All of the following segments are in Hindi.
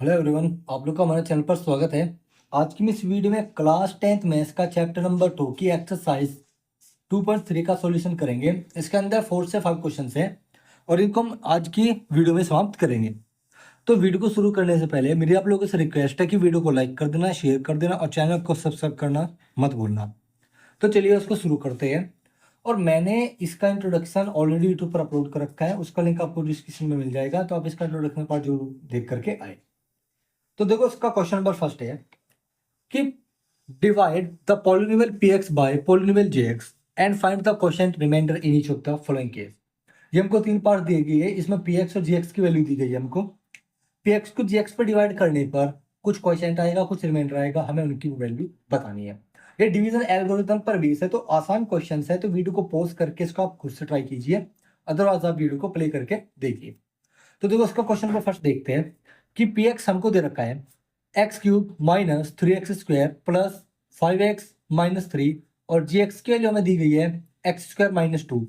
हेलो एवरीवन, आप लोग का हमारे चैनल पर स्वागत है। आज की इस वीडियो में क्लास 10th मैथ्स का चैप्टर नंबर 2 की एक्सरसाइज 2.3 का सॉल्यूशन करेंगे। इसके अंदर 4 से 5 क्वेश्चंस हैं और इनको हम आज की वीडियो में समाप्त करेंगे। तो वीडियो को शुरू करने से पहले मेरी आप लोगों से रिक्वेस्ट है कि वीडियो को लाइक कर देना, शेयर कर देना और चैनल को सब्सक्राइब करना मत भूलना। तो चलिए उसको शुरू करते हैं। और मैंने इसका इंट्रोडक्शन ऑलरेडी यूट्यूब पर अपलोड कर रखा है, उसका लिंक आपको डिस्क्रिप्शन में मिल जाएगा, तो आप इसका इंट्रोडक्शन पार्ट जरूर देख करके आए। तो देखो, इसका क्वेश्चन नंबर फर्स्ट है कि divide the polynomial px by polynomial jx and find the quotient remainder in each of the following case. ये हमको 3 पार्ट दिए गए हैं, इसमें px और gx की वैल्यू दी गई है। हमको px को gx पर डिवाइड करने पर कुछ क्वोशिएंट आएगा, कुछ रिमाइंडर आएगा, हमें उनकी वैल्यू बतानी है। ये डिवीजन एल्गोरिथम पर बेस है, तो आसान क्वेश्चन है। तो वीडियो को पॉज करके इसको आप खुद से ट्राई कीजिए, अदरवाइज आप वीडियो को प्ले करके देखिए। तो देखो, इसका क्वेश्चन को फर्स्ट देखते हैं कि px हमको दे रखा है x cube minus 3x² plus 5x minus 3 और gx के लिए हमें दी गई है x² माइनस 2।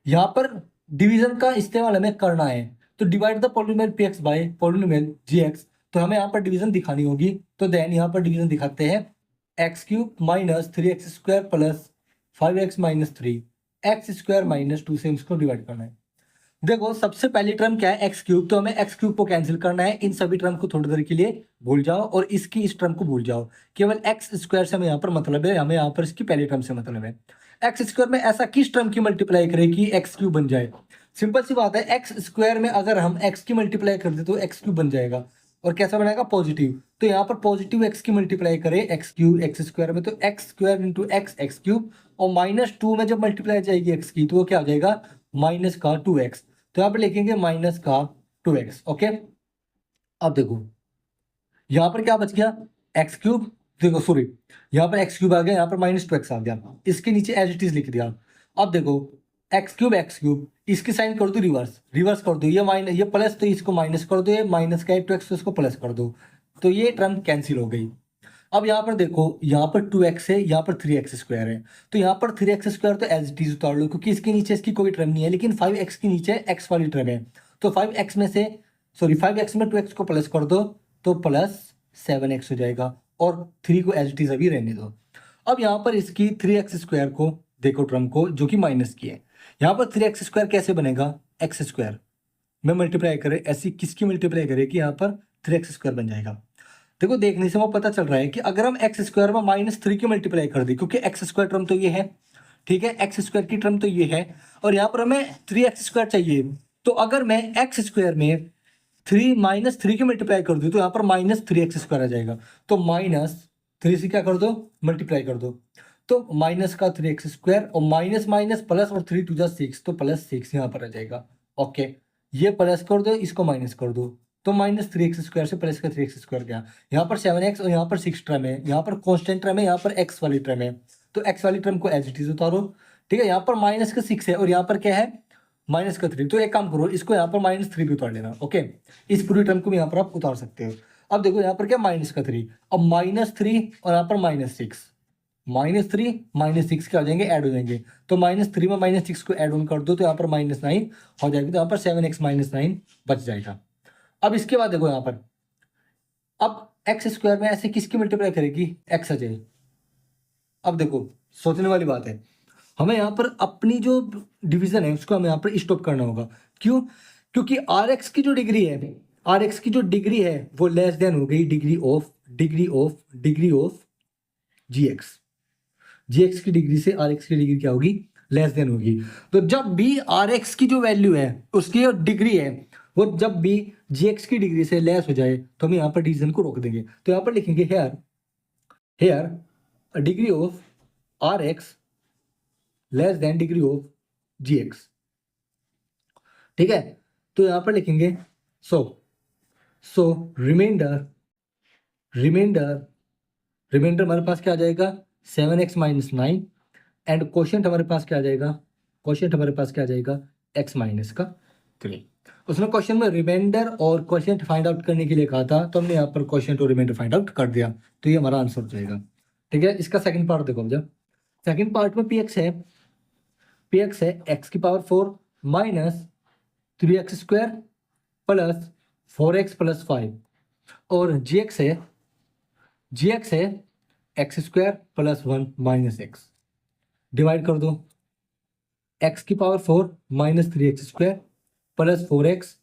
यहाँ पर डिवीजन का इस्तेमाल हमें करना है, तो divide the polynomial px by polynomial gx। तो हमें यहाँ पर डिवीजन दिखानी होगी, तो देन यहाँ पर डिवीजन दिखाते हैं x cube minus 3x² plus 5x minus 3 x² minus 2 से इसको डिवाइड करना है। देखो, सबसे पहली टर्म क्या है एक्स क्यूब, तो हमें एक्स क्यूब को कैंसिल करना है। इन सभी टर्म को थोड़ी देर के लिए भूल जाओ और इसकी इस टर्म को भूल जाओ। केवल x² से हमें यहाँ पर मतलब है, हमें यहाँ पर इसकी पहली टर्म से मतलब है। x² में ऐसा किस टर्म की मल्टीप्लाई करें कि एक्स क्यूब बन जाए? सिंपल सी बात है, x² में अगर हम x की मल्टीप्लाई कर दे तो एक्स क्यूब बन जाएगा। और कैसा बनेगा? पॉजिटिव। तो यहाँ पर पॉजिटिव x की मल्टीप्लाई करें एक्स क्यूब x² में, तो x² इंटू एक्स क्यूब, और माइनस 2 में जब मल्टीप्लाई जाएगी x की तो वो क्या हो जाएगा? माइनस का 2x। तो यहाँ पर लिखेंगे माइनस का 2x। ओके, अब देखो यहाँ पर क्या बच गया? X cube. देखो सॉरी, यहाँ पर एक्स क्यूब आ गया, यहाँ पर माइनस 2x आ गया, इसके नीचे एज इट इज लिख दिया। अब देखो एक्स क्यूब, इसकी साइन कर दो रिवर्स, रिवर्स कर दो, ये माइनस ये प्लस, तो इसको माइनस कर दो, ये माइनस का 2x तो इसको प्लस कर दो, तो ये टर्म कैंसिल हो गई। अब यहाँ पर देखो, यहाँ पर 2x है, यहाँ पर 3x² है, तो यहाँ पर 3x² तो एज इट इज उतार लो, क्योंकि इसके नीचे इसकी कोई टर्म नहीं है, लेकिन 5x के नीचे x वाली टर्म है। तो 5x में से सॉरी 5x में 2x को प्लस कर दो, तो प्लस 7x हो जाएगा, और 3 को एज इट इज अभी रहने दो। अब यहाँ पर इसकी 3x² को देखो, टर्म को जो कि माइनस की है। यहाँ पर 3x² कैसे बनेगा? x² में मल्टीप्लाई करे, ऐसी किसकी मल्टीप्लाई करे कि यहाँ पर 3x² बन जाएगा। देखो, देखने से वो पता चल रहा है कि अगर हम x² में -3 की मल्टीप्लाई कर दी, क्योंकि x² टर्म तो ये है, ठीक है, x² की टर्म तो ये है, और यहाँ पर हमें 3x² चाहिए। तो अगर मैं x² में 3 की मल्टीप्लाई कर दूं तो यहाँ पर -3x² आ जाएगा। तो -3 से क्या कर दो? मल्टीप्लाई कर दो, तो माइनस का 3x² और माइनस माइनस प्लस, और 3 2 6, तो +6 यहाँ पर आ जाएगा। ओके, ये प्लस कर दो, इसको माइनस कर दो, तो -3x² से प्लस का 3x² गया। यहाँ पर 7x और यहाँ पर 6 टर्म है, यहाँ पर कॉन्स्टेंट टर्म है, यहाँ पर x वाली टर्म है, तो x वाली टर्म को एज इट इज उतारो। ठीक है, यहाँ पर माइनस का 6 है और यहाँ पर क्या है? माइनस का 3। तो एक काम करो, इसको यहाँ पर -3 भी उतार लेना। ओके, इस पूरी टर्म को भी यहाँ पर आप उतार सकते हो। अब देखो यहाँ पर क्या? माइनस का 3, अब -3 और यहाँ पर -6, -3 -6 के आ जाएंगे, ऐड हो जाएंगे, तो -3 में -6 को ऐड ऑन कर दो, तो यहाँ पर -9 हो जाएगी, तो यहाँ पर 7x - 9 बच जाएगा। अब इसके बाद देखो यहाँ पर, अब x² में ऐसे किसकी मल्टीप्लाई करेगी? x आ जाए। अब देखो, सोचने वाली बात है, हमें यहाँ पर अपनी जो डिवीजन है उसको हमें यहाँ पर स्टॉप करना होगा। क्यों? क्योंकि rx की जो डिग्री है, rx की जो डिग्री है वो लेस देन हो गई डिग्री ऑफ gx। gx की डिग्री से rx की डिग्री क्या होगी? लेस देन होगी। तो जब भी rx की जो वैल्यू है, उसकी जो डिग्री है, वो जब भी gx की डिग्री से लेस हो जाए तो हम यहाँ पर डिवीजन को रोक देंगे। तो यहाँ पर लिखेंगे here degree of rx less than degree of gx। ठीक है, तो यहाँ पर लिखेंगे सो रिमाइंडर रिमाइंडर हमारे पास क्या आ जाएगा? 7x - 9, एंड क्वोशिएंट हमारे पास क्या आ जाएगा? क्वोशिएंट हमारे पास क्या आ जाएगा? x - 3। उसने क्वेश्चन में रिमाइंडर और क्वोशिएंट फाइंड आउट करने के लिए कहा था, तो हमने यहाँ पर क्वोशिएंट और रिमाइंडर फाइंड आउट कर दिया, तो ये हमारा आंसर हो जाएगा। ठीक है, इसका सेकंड पार्ट देखो मुझे। सेकंड पार्ट में px है x⁴ - 3x² प्लस 4x + 5 और जी एक्स है x square plus 1 minus x, divide कर दो, एक्स की power 4 minus 3 x square plus 4 x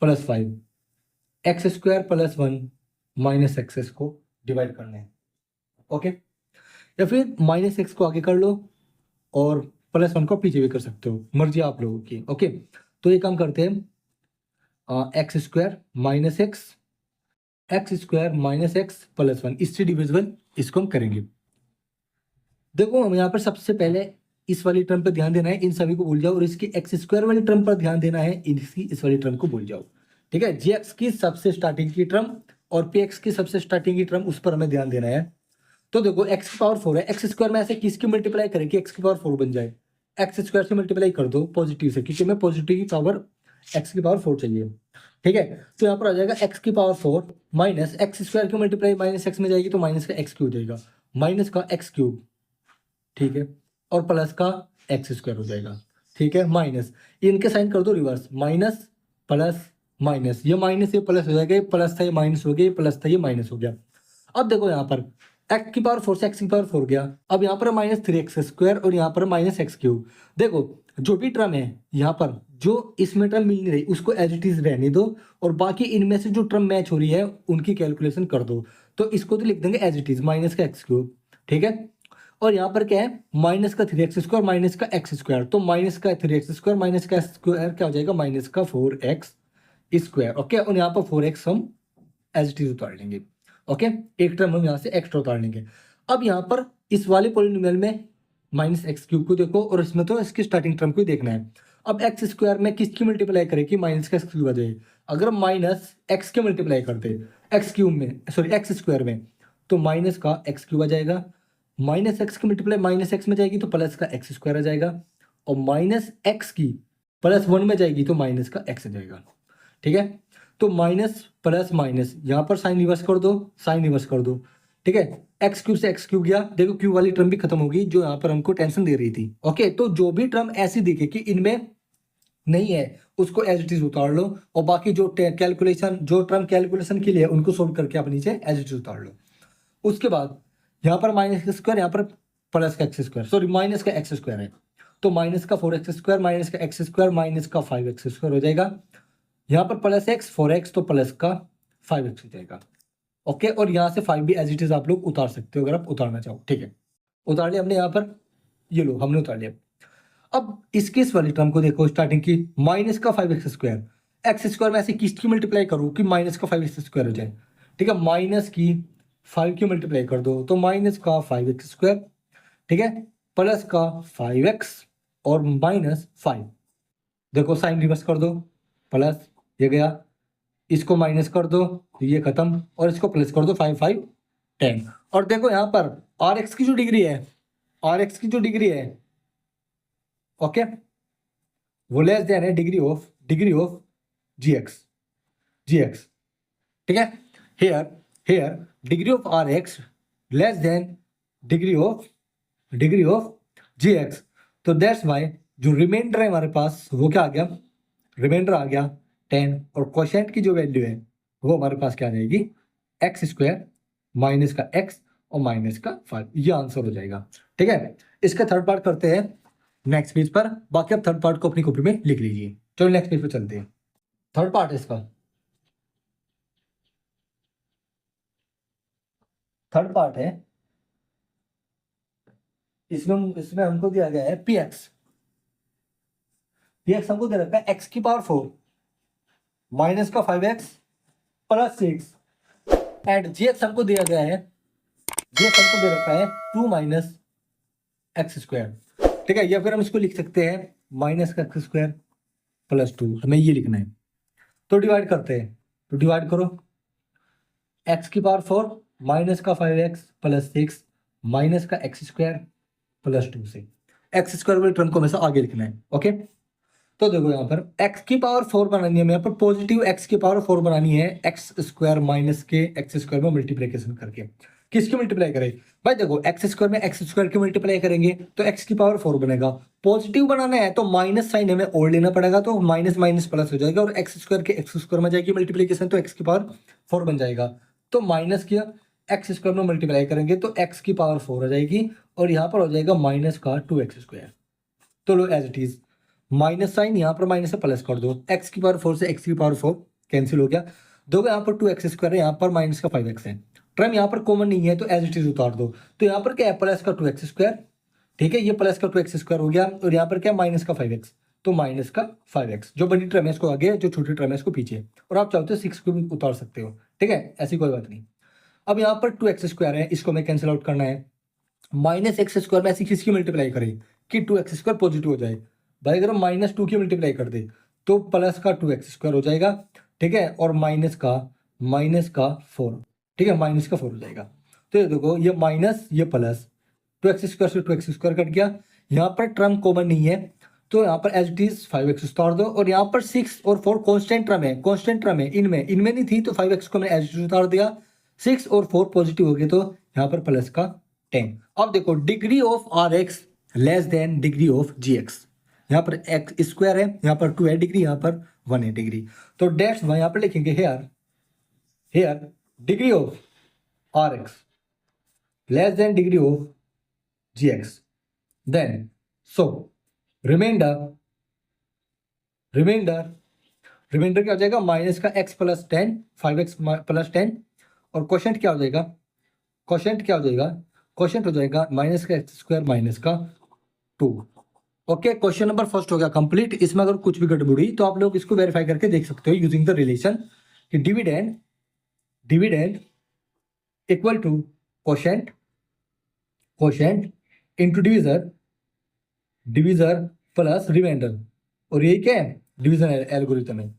plus 5, x square plus 1 minus x को डिवाइड करना है। ओके, या फिर माइनस एक्स को आगे कर लो और प्लस 1 को पीछे भी कर सकते हो, मर्जी आप लोगों की। ओके, तो ये काम करते हैं, x square minus x plus 1, इससे डिविजिबल इसको हम करेंगे। देखो हम यहाँ पर सबसे पहले इस वाली टर्म पर ध्यान देना है, इन सभी को भूल जाओ, और इसकी एक्स स्क्वायर वाली टर्म पर ध्यान देना है, इसकी इस वाली टर्म को भूल जाओ। ठीक है, जी एक्स की सबसे स्टार्टिंग की टर्म और पी एक्स की सबसे स्टार्टिंग की टर्म, उस पर हमें ध्यान देना है। तो देखो एक्स की पावर 4 है, एक्स स्क्वायर में ऐसे किसकी मल्टीप्लाई करें कि एक्स की पावर 4 बन जाए, एक्स स्क्वायर से मल्टीप्लाई कर दो पॉजिटिव से, क्योंकि हमें पॉजिटिव की पावर एक्स की पावर 4 चाहिए। ठीक है, तो यहाँ पर आ जाएगा एक्स की पावर 4 माइनस एक्स स्क्वायर की मल्टीप्लाई माइनस एक्स में जाएगी तो माइनस का एक्स क्यूब जाएगा, माइनस का एक्स क्यूब, ठीक है, और प्लस का एक्स स्क्वायर हो जाएगा। ठीक है, माइनस, इनके साइन कर दो रिवर्स, माइनस प्लस माइनस, ये माइनस ये प्लस हो जाएगा, ये प्लस था ये माइनस हो गया, ये प्लस था ये माइनस हो गया। अब देखो यहाँ पर एक्स की पावर 4 से एक्स की पावर 4 गया, अब यहाँ पर माइनस 3 एक्स स्क्वायर और यहाँ पर माइनस एक्स क्यूब। देखो जो भी टर्म है यहाँ पर, जो इसमें टर्म मिल नहीं रही उसको एज इट इज रहने दो, और बाकी इनमें से जो टर्म मैच हो रही है उनकी कैलकुलेशन कर दो। तो इसको तो लिख देंगे एज इट इज, माइनस का एक्स क्यूब। ठीक है, और यहाँ पर क्या है, माइनस का 3 एक्स स्क्वायर माइनस का एक्स स्क्वायर, तो माइनस का 3 एक्स स्क्वायर माइनस का स्क्वायर क्या हो जाएगा, माइनस का 4 एक्स स्क्वायर। ओके, और यहाँ पर 4 एक्स हम एज इट इज उतार लेंगे। ओके, एक टर्म हम यहाँ से एक्स्ट्रा उतार लेंगे। अब यहाँ पर इस वाले पॉलिनोमियल में माइनस एक्स क्यूब को देखो, और इसमें तो इसकी स्टार्टिंग टर्म को ही देखना है। अब एक्स स्क्वायर में किसकी मल्टीप्लाई करें कि माइनस का एक्स क्यूब आ जाए, अगर माइनस एक्स के मल्टीप्लाई करते एक्स क्यूब में, सॉरी एक्स स्क्वायर में, तो माइनस का एक्स क्यूब आ जाएगा, माइनस एक्स की मल्टीप्लाई माइनस एक्स में जाएगी तो प्लस का एक्स स्क्वायर आ जाएगा, और माइनस एक्स की प्लस 1 में जाएगी तो माइनस का एक्स आ जाएगा। ठीक है, तो माइनस प्लस माइनस, यहाँ पर साइन रिवर्स कर दो, साइन रिवर्स कर दो। ठीक है, एक्स क्यूब से एक्स क्यूब गया, देखो क्यूब वाली टर्म भी खत्म होगी जो यहाँ पर हमको टेंशन दे रही थी। ओके, तो जो भी टर्म ऐसी दिखे कि इनमें नहीं है उसको एज इट इज उतार लो, और बाकी जो कैलकुलेशन जो टर्म कैलकुलेशन के लिए उनको सोल्व करके आप नीचे एज इट इज उतार लो। उसके बाद यहाँ पर माइनस का स्क्वायर, यहाँ पर प्लस का एक्स स्क्वायर, सॉरी माइनस का एक्स स्क्वायर है, तो माइनस का 4 एक्स स्क्वायर माइनस का एक्स स्क्वायर माइनस का 5 एक्स स्क्वायर हो जाएगा, यहाँ पर प्लस एक्स 4 एक्स तो प्लस का 5 एक्स हो जाएगा। ओके, और यहाँ से 5 भी एज इट इज आप लोग उतार सकते हो अगर आप उतारना चाहो। ठीक है, उतार लिया हमने यहाँ पर, ये लो हमने उतार लिया। अब इसके इस वाली टर्म को देखो, स्टार्टिंग की माइनस का 5 एक्स स्क्वायर में ऐसे किसकी मल्टीप्लाई करूँ कि माइनस का 5 एक्स स्क्वायर हो जाए। ठीक है, माइनस की 5 की मल्टीप्लाई कर दो तो माइनस का 5 एक्स स्क्वायर, ठीक है, प्लस का 5 एक्स और माइनस 5, देखो साइन रिवर्स कर दो, प्लस ये गया, इसको माइनस कर दो तो ये खत्म, और इसको प्लस कर दो 5 5 10। और देखो यहाँ पर आर एक्स की जो डिग्री है, आर एक्स की जो डिग्री है, ओके, वो लेस देन है डिग्री ऑफ जी एक्स। ठीक है, here degree of R X less than degree of G X. तो दैट्स वाई जो रिमाइंडर है हमारे पास वो क्या आ गया, रिमाइंडर आ गया 10, और क्वोशिएंट की जो वैल्यू है वो हमारे पास क्या आ जाएगी, एक्स स्क्वायर माइनस का एक्स और माइनस का 5, ये आंसर हो जाएगा। ठीक है, इसका थर्ड पार्ट करते हैं नेक्स्ट पेज पर, बाकी आप थर्ड पार्ट को अपनी कॉपी में लिख लीजिए। चलो नेक्स्ट पेज पर चलते हैं, थर्ड पार्ट है इसका। थर्ड पार्ट है, इसमें हमको दिया गया है पी एक्स हमको दे रखा है एक्स की पावर 4 माइनस का 5 X plus 6, and G X हमको दिया गया है, जी एक्स हमको दे रखा है 2 माइनस एक्स स्क्वायर। ठीक है, या फिर हम इसको लिख सकते हैं माइनस का एक्स स्क्वायर प्लस 2, हमें ये लिखना है। तो डिवाइड करते हैं, तो डिवाइड करो, एक्स की पावर 4 माइनस का 5 एक्स प्लस 6 माइनस का एक्स स्क्वायर प्लस 2 से एक्स स्क्वायर वाले टर्म को हमेशा आगे लिखना है। ओके, तो देखो यहाँ पर x की पावर 4 बनानी है, यहाँ पर पॉजिटिव x की पावर 4 बनानी है, एक्स स्क्वायर माइनस के एक्स स्क्वायर में मल्टीप्लीकेशन करके। किसकी मल्टीप्लाई करें भाई, देखो एक्स स्क्वायर में एक्स स्क्वायर की मल्टीप्लाई करेंगे तो x की पावर 4 बनेगा, पॉजिटिव बनाना है तो माइनस साइन हमें और लेना पड़ेगा, तो माइनस माइनस प्लस हो जाएगा और एक्स स्क्वायर के एक्स स्क्वायर में जाएगी मल्टीप्लीकेशन, तो एक्स की पावर 4 बन जाएगा। तो माइनस किया एक्स स्क्वायर में मल्टीप्लाई करेंगे तो एक्स की पावर 4 हो जाएगी और यहाँ पर हो जाएगा माइनस का 2x स्क्वायर। तो लो as it is, minus sign यहाँ पर माइनस से प्लस कर दो, एक्स की पावर 4 से एक्स की पावर 4 कैंसिल हो गया, दोगे यहाँ पर 2x स्क्वायर है, यहाँ पर माइनस का 5x है, टर्म यहाँ पर कॉमन नहीं है तो एज इट इज उतार दो। तो यहाँ पर क्या है प्लस का 2x स्क्वायर, ठीक है, ये प्लस का 2x स्क्वायर हो गया और यहाँ पर क्या माइनस का 5x, तो माइनस का 5x, जो बड़ी टर्म है इसको आगे, जो छोटी टर्म है इसको पीछे, और आप चाहते हो 6 को भी उतार सकते हो, ठीक है, ऐसी कोई बात नहीं। अब यहाँ पर 2x स्क्वायर है, इसको हमें कैंसिल आउट करना है, माइनस एक्स स्क्वायर में ऐसी किसकी मल्टीप्लाई करें कि 2x स्क्वायर पॉजिटिव हो जाए, भाई अगर हम माइनस 2 की मल्टीप्लाई कर दे तो प्लस का 2x स्क्वायर हो जाएगा, ठीक है, और माइनस का 4, ठीक है, माइनस का 4 हो जाएगा। तो ये देखो ये माइनस ये प्लस, 2x स्क्वायर से 2x स्क्वायर कट गया, यहाँ पर टर्म कॉमन नहीं है तो यहाँ पर एज इट इज 5x उतार दो, और यहाँ पर 6 और 4 कांस्टेंट टर्म है, इनमें नहीं थी तो 5x को मैंने एज इट इज उतार दिया, 6 और 4 पॉजिटिव हो गए तो यहाँ पर प्लस का 10। अब देखो degree of R X less than degree of G X, यहाँ पर एक्स स्क्वायर है, यहाँ पर 2 है डिग्री, यहाँ पर 1 है डिग्री, तो डेट्स यहाँ पर लिखेंगे here degree of R X less than degree of G X, then so remainder क्या हो जाएगा माइनस का x प्लस 10, 5x प्लस 10, और क्वोशंट क्या हो जाएगा, क्वोशंट हो जाएगा माइनस का एक्स स्क्वायर माइनस का 2। ओके, क्वेश्चन नंबर फर्स्ट हो गया कंप्लीट। इसमें अगर कुछ भी गड़बड़ी तो आप लोग इसको वेरीफाई करके देख सकते हो यूजिंग द रिलेशन कि dividend equal to quotient into divisor plus remainder, और ये क्या है डिवीजन एल्गोरिथम है,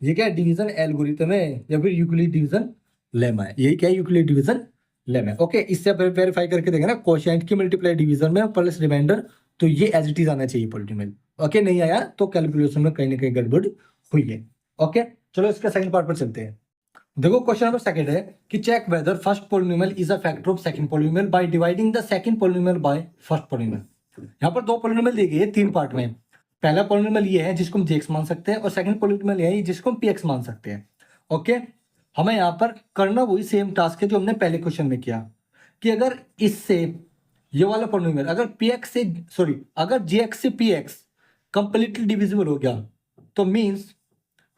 ये क्या है डिवीजन एल्गोरिथम है या फिर यूक्लिड डिवीजन लेमा है, यही क्या है यूक्लिड डिवीजन लेमा है। ओके, इससे वेरीफाई करके देखें ना क्वोशंट की मल्टीप्लाई डिवीजन में प्लस रिमाइंडर, तो ये एज इट इज आना चाहिए पॉलिनोमियल। ओके, नहीं आया तो कैलकुलेशन में कहीं ना कहीं गड़बड़ हुई है। ओके, चलो इसके सेकंड पार्ट पर चलते हैं। देखो क्वेश्चन नंबर सेकंड है कि check whether first polynomial is a factor of second polynomial by dividing the second polynomial by first polynomial. यहाँ पर दो पॉलिनोमियल दी गई है 3 पार्ट में। पहला पॉलिनोमियल ये है जिसको हम jx मान सकते हैं और सेकंड पॉलिनोमियल ये है जिसको हम px मान सकते हैं। ओके, हमें यहाँ पर करना वही सेम टास्क है जो हमने पहले क्वेश्चन में किया कि अगर इससे ये वाला पॉलिनोमियल अगर jx से px कंप्लीटली डिविजिबल हो गया तो मीन्स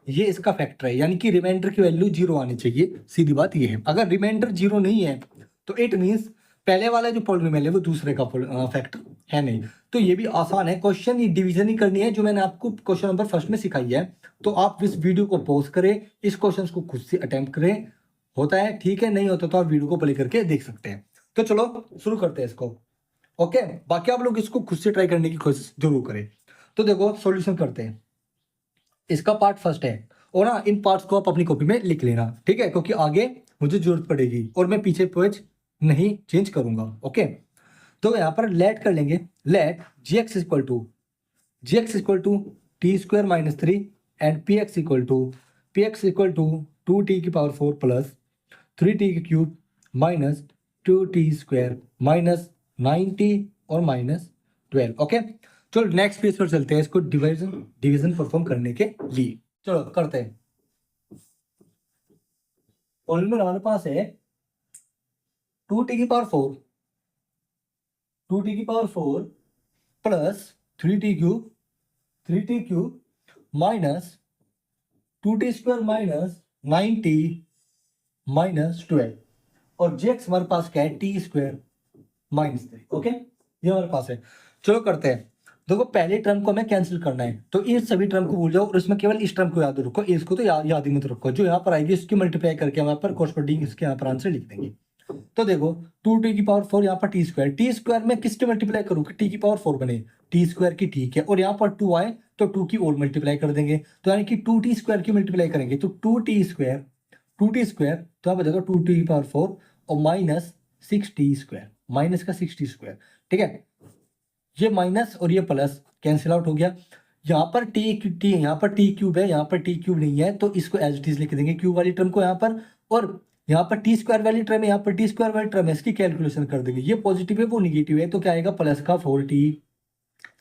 ये इसका फैक्टर है, यानी कि रिमाइंडर की वैल्यू 0 आनी चाहिए। सीधी बात ये है, अगर रिमाइंडर 0 नहीं है तो इट मीन्स पहले वाला जो पॉलिनोमियल है वो दूसरे का फैक्टर है नहीं। तो ये भी आसान है, क्वेश्चन ये डिवीजन ही करनी है जो मैंने आपको क्वेश्चन नंबर फर्स्ट में सिखाई है। तो आप इस वीडियो को पॉज करें, इस क्वेश्चन को खुद से अटेम्प्ट करें, होता है ठीक है, नहीं होता तो आप वीडियो को प्ले करके देख सकते हैं। तो चलो शुरू करते हैं इसको। ओके, बाकी आप लोग इसको खुद से ट्राई करने की कोशिश जरूर करें। तो देखो सॉल्यूशन करते हैं, इसका पार्ट फर्स्ट है और ना इन पार्ट्स को आप अपनी कॉपी में लिख लेना, ठीक है, क्योंकि आगे मुझे जरूरत पड़ेगी और मैं पीछे पेज नहीं चेंज करूंगा। ओके, तो यहाँ पर लेट कर लेंगे, let gx equal to T square minus 3 and px equal to 2t की पावर 4 प्लस 3t की cube minus 2t square minus 9t और माइनस 12। ओके, चलो नेक्स्ट पेज पर चलते हैं इसको डिवीजन परफॉर्म करने के लिए। चलो करते हैं। पॉलिनोमियल हमारे पास है 2t की power 4 plus 3t cube minus 2t square minus 9t minus 12, और jx हमारे पास क्या है t स्क्वायर माइनस 3। ओके, ये हमारे पास है। चलो करते हैं। देखो पहले टर्म को हमें कैंसिल करना है, तो इन सभी टर्म को भूल जाओ और इसमें केवल इस टर्म को याद रखो, इसको तो याद ही मत रखो, जो यहाँ पर आएगी इसकी मल्टीप्लाई करके हम यहाँ पर कोरस्पोंडिंग इसके यहाँ पर आंसर लिख देंगे। तो देखो 2t की पावर 4 यहाँ पर टी स्क्वायर में किससे मल्टीप्लाई करूँ कि t की पावर 4 बने, टी स्क्वायर की ठीक है, और यहाँ पर 2 आए तो 2 की और मल्टीप्लाई कर देंगे, तो यानी कि 2t स्क्वायर की मल्टीप्लाई करेंगे तो 2t स्क्वायर तो यहाँ पर देखो 2t की पावर 4 और माइनस 6t स्क्वायर, माइनस का 6t स्क्वायर, ठीक है, ये माइनस और ये प्लस कैंसिल आउट हो गया। यहाँ पर यहाँ पर टी क्यूब है, यहाँ पर टी क्यूब नहीं है तो इसको एज इट इज लिख देंगे क्यूब वाली टर्म को यहाँ पर, और यहाँ पर टी स्क्वायर वाली टर्म है, यहाँ पर टी स्क्वायर वाली टर्म है, इसकी कैलकुलेशन कर देंगे, ये पॉजिटिव है वो निगेटिव है तो क्या आएगा प्लस का 4t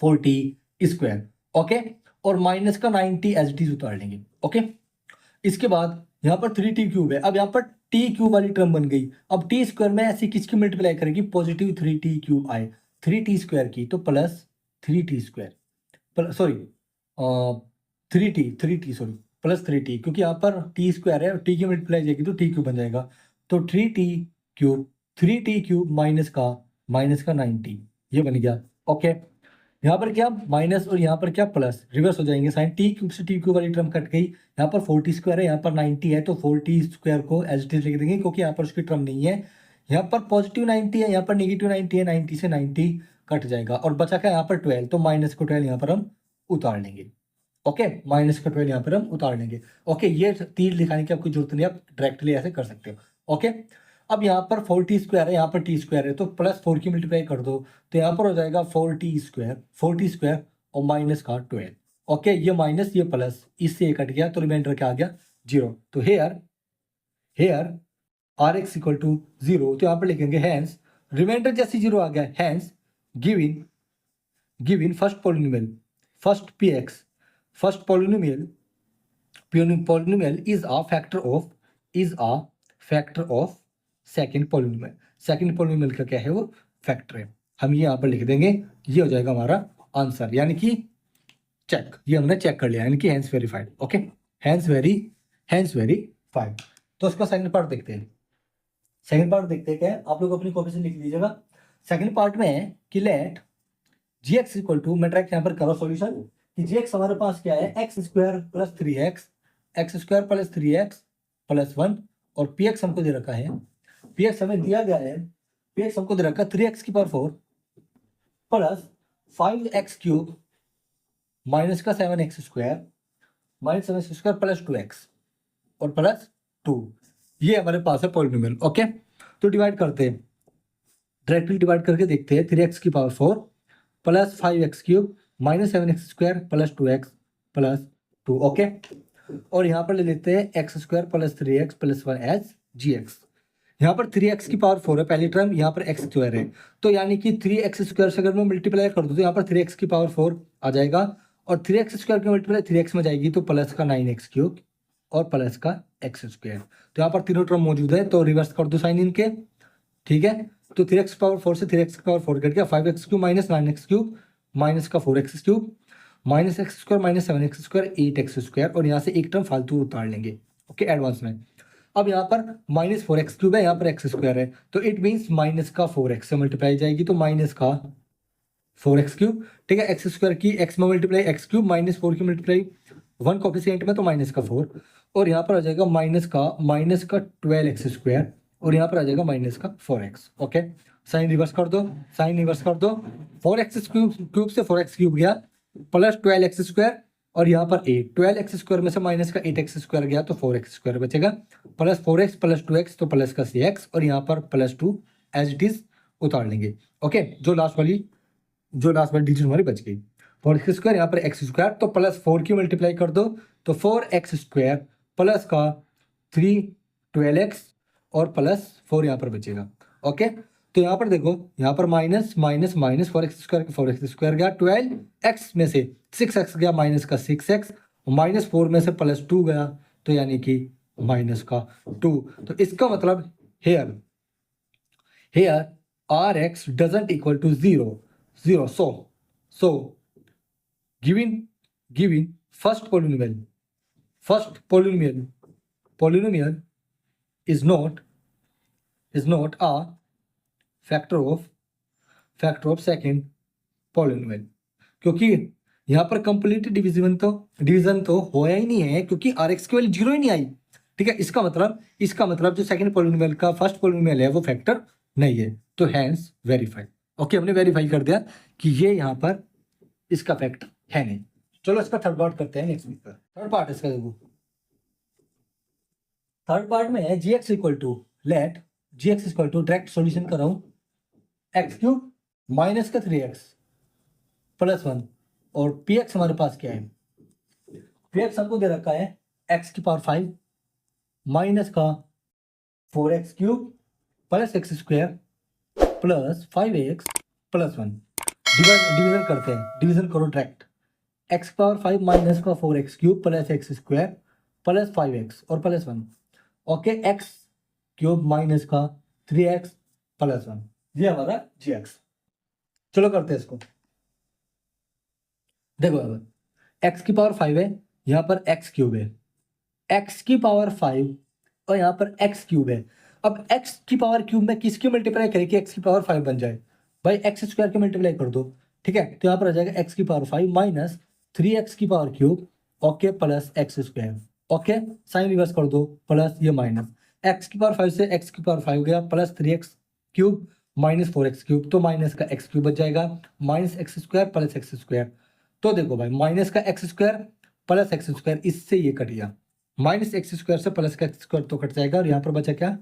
40 ओके। और माइनस का 90 एज इट इज उतार लेंगे ओके। इसके बाद यहाँ पर 3t³ है। अब यहाँ पर t³ वाली टर्म बन गई। अब t स्क्वायर में ऐसी किसकी मल्टीप्लाई करेगी, पॉजिटिव 3t³ आए 3t² की, तो plus 3t², sorry 3t sorry plus 3t, क्योंकि यहाँ पर t² है और t की मल्टीप्लाई जाएगी तो t³ बन जाएगा। तो 3t³ माइनस का 90 ये बन गया ओके। यहाँ पर क्या माइनस और यहाँ पर क्या प्लस, रिवर्स हो जाएंगे साइन, t³ से t³ वाली टर्म कट गई। यहाँ पर 40² है, यहाँ पर 90 है, तो 40² को एज इट इज लिख देंगे क्योंकि यहाँ पर उसकी टर्म नहीं है। यहाँ पर पॉजिटिव 90 है, यहाँ पर नेगेटिव 90 है, 90 से 90 कट जाएगा और बचा क्या यहाँ पर 12, तो माइनस को 12 यहाँ पर हम उतार लेंगे ओके। माइनस का 12 यहाँ पर हम उतार लेंगे ओके। ये तीर लिखाने की आपको जरूरत नहीं है, आप डायरेक्टली ऐसे कर सकते हो ओके। अब यहाँ पर 40² है, यहाँ पर t² है, तो प्लस 4 की मल्टीप्लाई कर दो, तो यहाँ पर हो जाएगा 40² और माइनस का 12 ओके। ये माइनस ये प्लस, इससे ये कट गया तो रिमाइंडर क्या आ गया 0। तो हेयर rx इक्वल टू 0, तो यहाँ पर लिखेंगे हैंस रिमाइंडर जैसे 0 आ गया, hence given first polynomial is a factor of second polynomial का क्या है वो फैक्टर है। हम ये यहाँ पर लिख देंगे, ये हो जाएगा हमारा आंसर, यानी कि चेक, ये हमने चेक कर लिया, यानी कि hence verified okay. Hence verified. तो उसका सेकंड पार्ट देखते हैं। सेकंड पार्ट देखते हैं क्या है, आप लोग अपनी कॉपी से लिख लीजिएगा। सेकंड पार्ट में है कि लेट gx इक्वल टू, मैं ट्रैक यहाँ पर करो सॉल्यूशन कि gx हमारे पास क्या है, x² plus 3x, x² plus 3x plus 1, और px हमको दे रखा है, px हमें दिया गया है, px हमको दे रखा है 3x⁴ प्लस 5x³ माइनस का 7x² minus 7x² plus 2x और प्लस 2। ये हमारे पास है पॉलिनोमियल ओके। तो डिवाइड करते हैं, डायरेक्टली डिवाइड करके देखते हैं। 3x⁴ plus 5x³ minus 7x² plus 2x plus 2 okay. और यहाँ पर ले लेते हैं x² plus 3x plus 1 as gx। यहाँ पर 3x⁴ है पहली टर्म, यहाँ पर x² है, तो यानी कि 3x² से अगर मैं मल्टीप्लाई कर दूँ तो यहाँ पर 3x⁴ आ जाएगा, और 3x² की मल्टीप्लाई 3x में जाएगी तो प्लस का 9x³ और प्लस का x²। तो यहाँ पर तीनों टर्म मौजूद है, तो रिवर्स कर दो साइन इनके, ठीक है। तो 3x⁴ से 3x⁴ कट गया, 5x³ माइनस 9x³ माइनस का 4x³ minus x² minus 7x², 8x², और यहाँ से एक टर्म फालतू उतार लेंगे ओके एडवांस में। अब यहाँ पर माइनस 4x³ है, यहाँ पर x² है, तो इट मीन्स माइनस का 4x से मल्टीप्लाई जाएगी, तो माइनस का 4x³ ठीक है। x² की x में मल्टीप्लाई x³ माइनस 4 की मल्टीप्लाई 1 कोफिशिएंट में, तो माइनस का 4, और यहाँ पर आ जाएगा माइनस का 12x² और यहाँ पर आ जाएगा माइनस का 4x ओके। साइन रिवर्स कर दो, 4x³ से 4x³ गया प्लस 12x² और यहाँ पर 8, 12x² में से माइनस का 8x² गया तो 4x² बचेगा, प्लस 4x प्लस 2x तो प्लस का 6x, और यहाँ पर प्लस 2 एज इट इज उतार लेंगे ओके। जो लास्ट वाली डिजिट हमारी बच गई 4x² यहाँ पर x², तो प्लस 4 की मल्टीप्लाई कर दो तो 4x² प्लस का 12x और प्लस 4 यहाँ पर बचेगा ओके। तो यहाँ पर देखो, यहाँ पर माइनस 4x² गया, 12x में से 6x गया माइनस का 6x, माइनस 4 में से प्लस 2 गया, तो यानी कि माइनस का 2। तो इसका मतलब here rx doesn't equal to 0। So given first polynomial is not a factor of second polynomial, क्योंकि यहाँ पर कंप्लीट डिवीजन तो होया ही नहीं है, क्योंकि rx की वैल्यू 0 ही नहीं आई, ठीक है। इसका मतलब जो सेकंड पॉलिनोमियल का फर्स्ट पॉलिनोमियल है वो फैक्टर नहीं है, तो हैंस वेरीफाइड ओके। हमने वेरीफाई कर दिया कि ये यहाँ पर इसका फैक्टर है नहीं। चलो इसका थर्ड पार्ट करते हैं नेक्स्ट वीक पर। थर्ड पार्ट इसका देखो, थर्ड पार्ट में है gx equal to direct solution कर रहा हूं, x³ माइनस का 3x प्लस 1, और px हमारे पास क्या है, px हमको दे रखा है x⁵ माइनस का 4x³ plus x² plus 5x plus 1। Division करते हैं, डिवीजन करो डायरेक्ट। एक्स पावर 5 माइनस का 4x cube plus X square plus 5x और plus 1। Okay, x cube minus का 3x प्लस 1, ये हमारा gx। चलो करते हैं इसको। देखो अब एक्स की पावर 5 है, यहाँ पर एक्स क्यूब है, एक्स की पावर 5 और यहाँ पर एक्स क्यूब है। अब एक्स की पावर क्यूब में किसकी मल्टीप्लाई करें कि एक्स की पावर 5 बन जाए? भाई एक्स स्क्वायर की मल्टीप्लाई कर दो, ठीक है। तो यहाँ पर आ जाएगा एक्स की पावर 5 माइनस 3x की power cube, okay, plus X square. Okay, sign reverse कर दो, प्लस ये माइनस एक्स की पावर 5 से एक्स की पावर 5 गया, plus 3x cube minus 4x cube, तो माइनस का एक्स क्यूब बच जाएगा, minus x square plus X square. तो देखो भाई माइनस का x square plus X square, इससे ये कट गया, माइनस एक्स स्क्वायर से प्लस का एक्स स्क्वायर तो कट जाएगा, और यहाँ पर बचा क्या?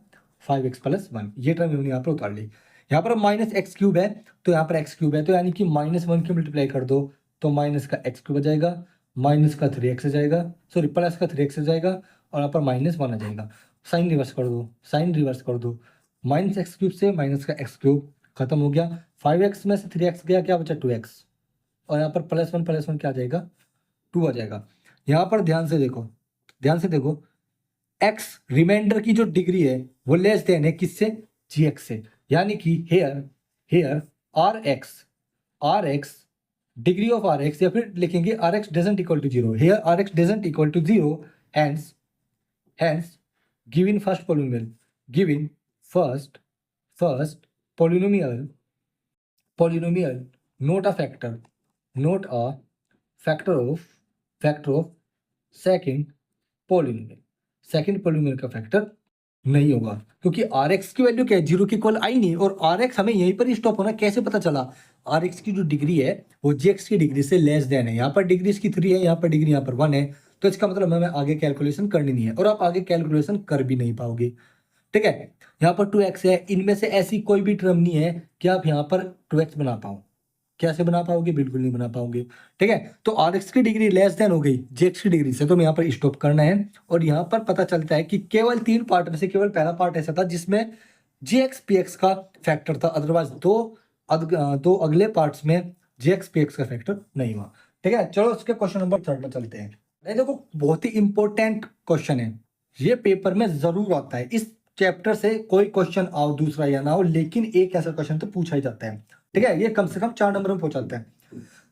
5x प्लस 1, ये टर्म हमने यहाँ पर उतार ली। यहाँ पर माइनस एक्स क्यूब है, तो यहाँ पर एक्स क्यूब है, तो यानी कि माइनस 1 की मल्टीप्लाई कर दो, तो माइनस का एक्स क्यूब आ जाएगा, माइनस का 3x आ जाएगा, सॉरी प्लस का 3x आ जाएगा, और यहाँ पर माइनस 1 आ जाएगा। साइन रिवर्स कर दो, साइन रिवर्स कर दो, माइनस एक्स क्यूब से माइनस का एक्स क्यूब खत्म हो गया, 5x में से 3x गया, क्या बचा? 2x, और यहाँ पर प्लस 1 क्या आ जाएगा? 2 आ जाएगा। यहाँ पर ध्यान से देखो, ध्यान से देखो, एक्स रिमाइंडर की जो डिग्री है वो लेस देन है किससे? gx से, यानी कि here here R X degree of R X, या फिर लिखेंगे R X doesn't equal to 0, here R X doesn't equal to 0, hence hence given first polynomial, given first polynomial polynomial not a factor, not a factor of second polynomial, second polynomial का फैक्टर नहीं होगा, क्योंकि आर एक्स की वैल्यू क्या है? 0 की इक्वल आई नहीं, और आर एक्स हमें यहीं पर ही स्टॉप होना। कैसे पता चला? आर एक्स की जो डिग्री है वो जी एक्स की डिग्री से लेस देन है, यहाँ पर डिग्री इसकी 3 है, यहाँ पर डिग्री यहाँ पर 1 है, तो इसका मतलब हमें आगे कैलकुलेशन करनी नहीं है, और आप आगे कैलकुलेशन कर भी नहीं पाओगे, ठीक है। यहाँ पर 2x है, इनमें से ऐसी कोई भी टर्म नहीं है कि आप यहाँ पर 2x बना पाओ। कैसे बना पाओगे? बिल्कुल नहीं बना पाओगे, ठीक है। तो आर एक्स की डिग्री लेस देन हो गई जे एक्स की डिग्री से, तो मैं यहाँ पर स्टॉप करना है, और यहाँ पर पता चलता है कि केवल 3 पार्ट में से केवल पहला पार्ट ऐसा था जिसमें जे एक्स पी एक्स का फैक्टर था, अदरवाइज दो अगले पार्ट्स में जे एक्स पी एक्स का फैक्टर नहीं हुआ, ठीक है। चलो उसके क्वेश्चन नंबर 3 में चलते हैं। देखो बहुत ही इंपॉर्टेंट क्वेश्चन है, ये पेपर में जरूर आता है, इस चैप्टर से कोई क्वेश्चन आओ दूसरा या ना हो, लेकिन एक ऐसा क्वेश्चन तो पूछा ही जाता है, ठीक है। ये कम से कम 4 नंबर में पहुंचाता है।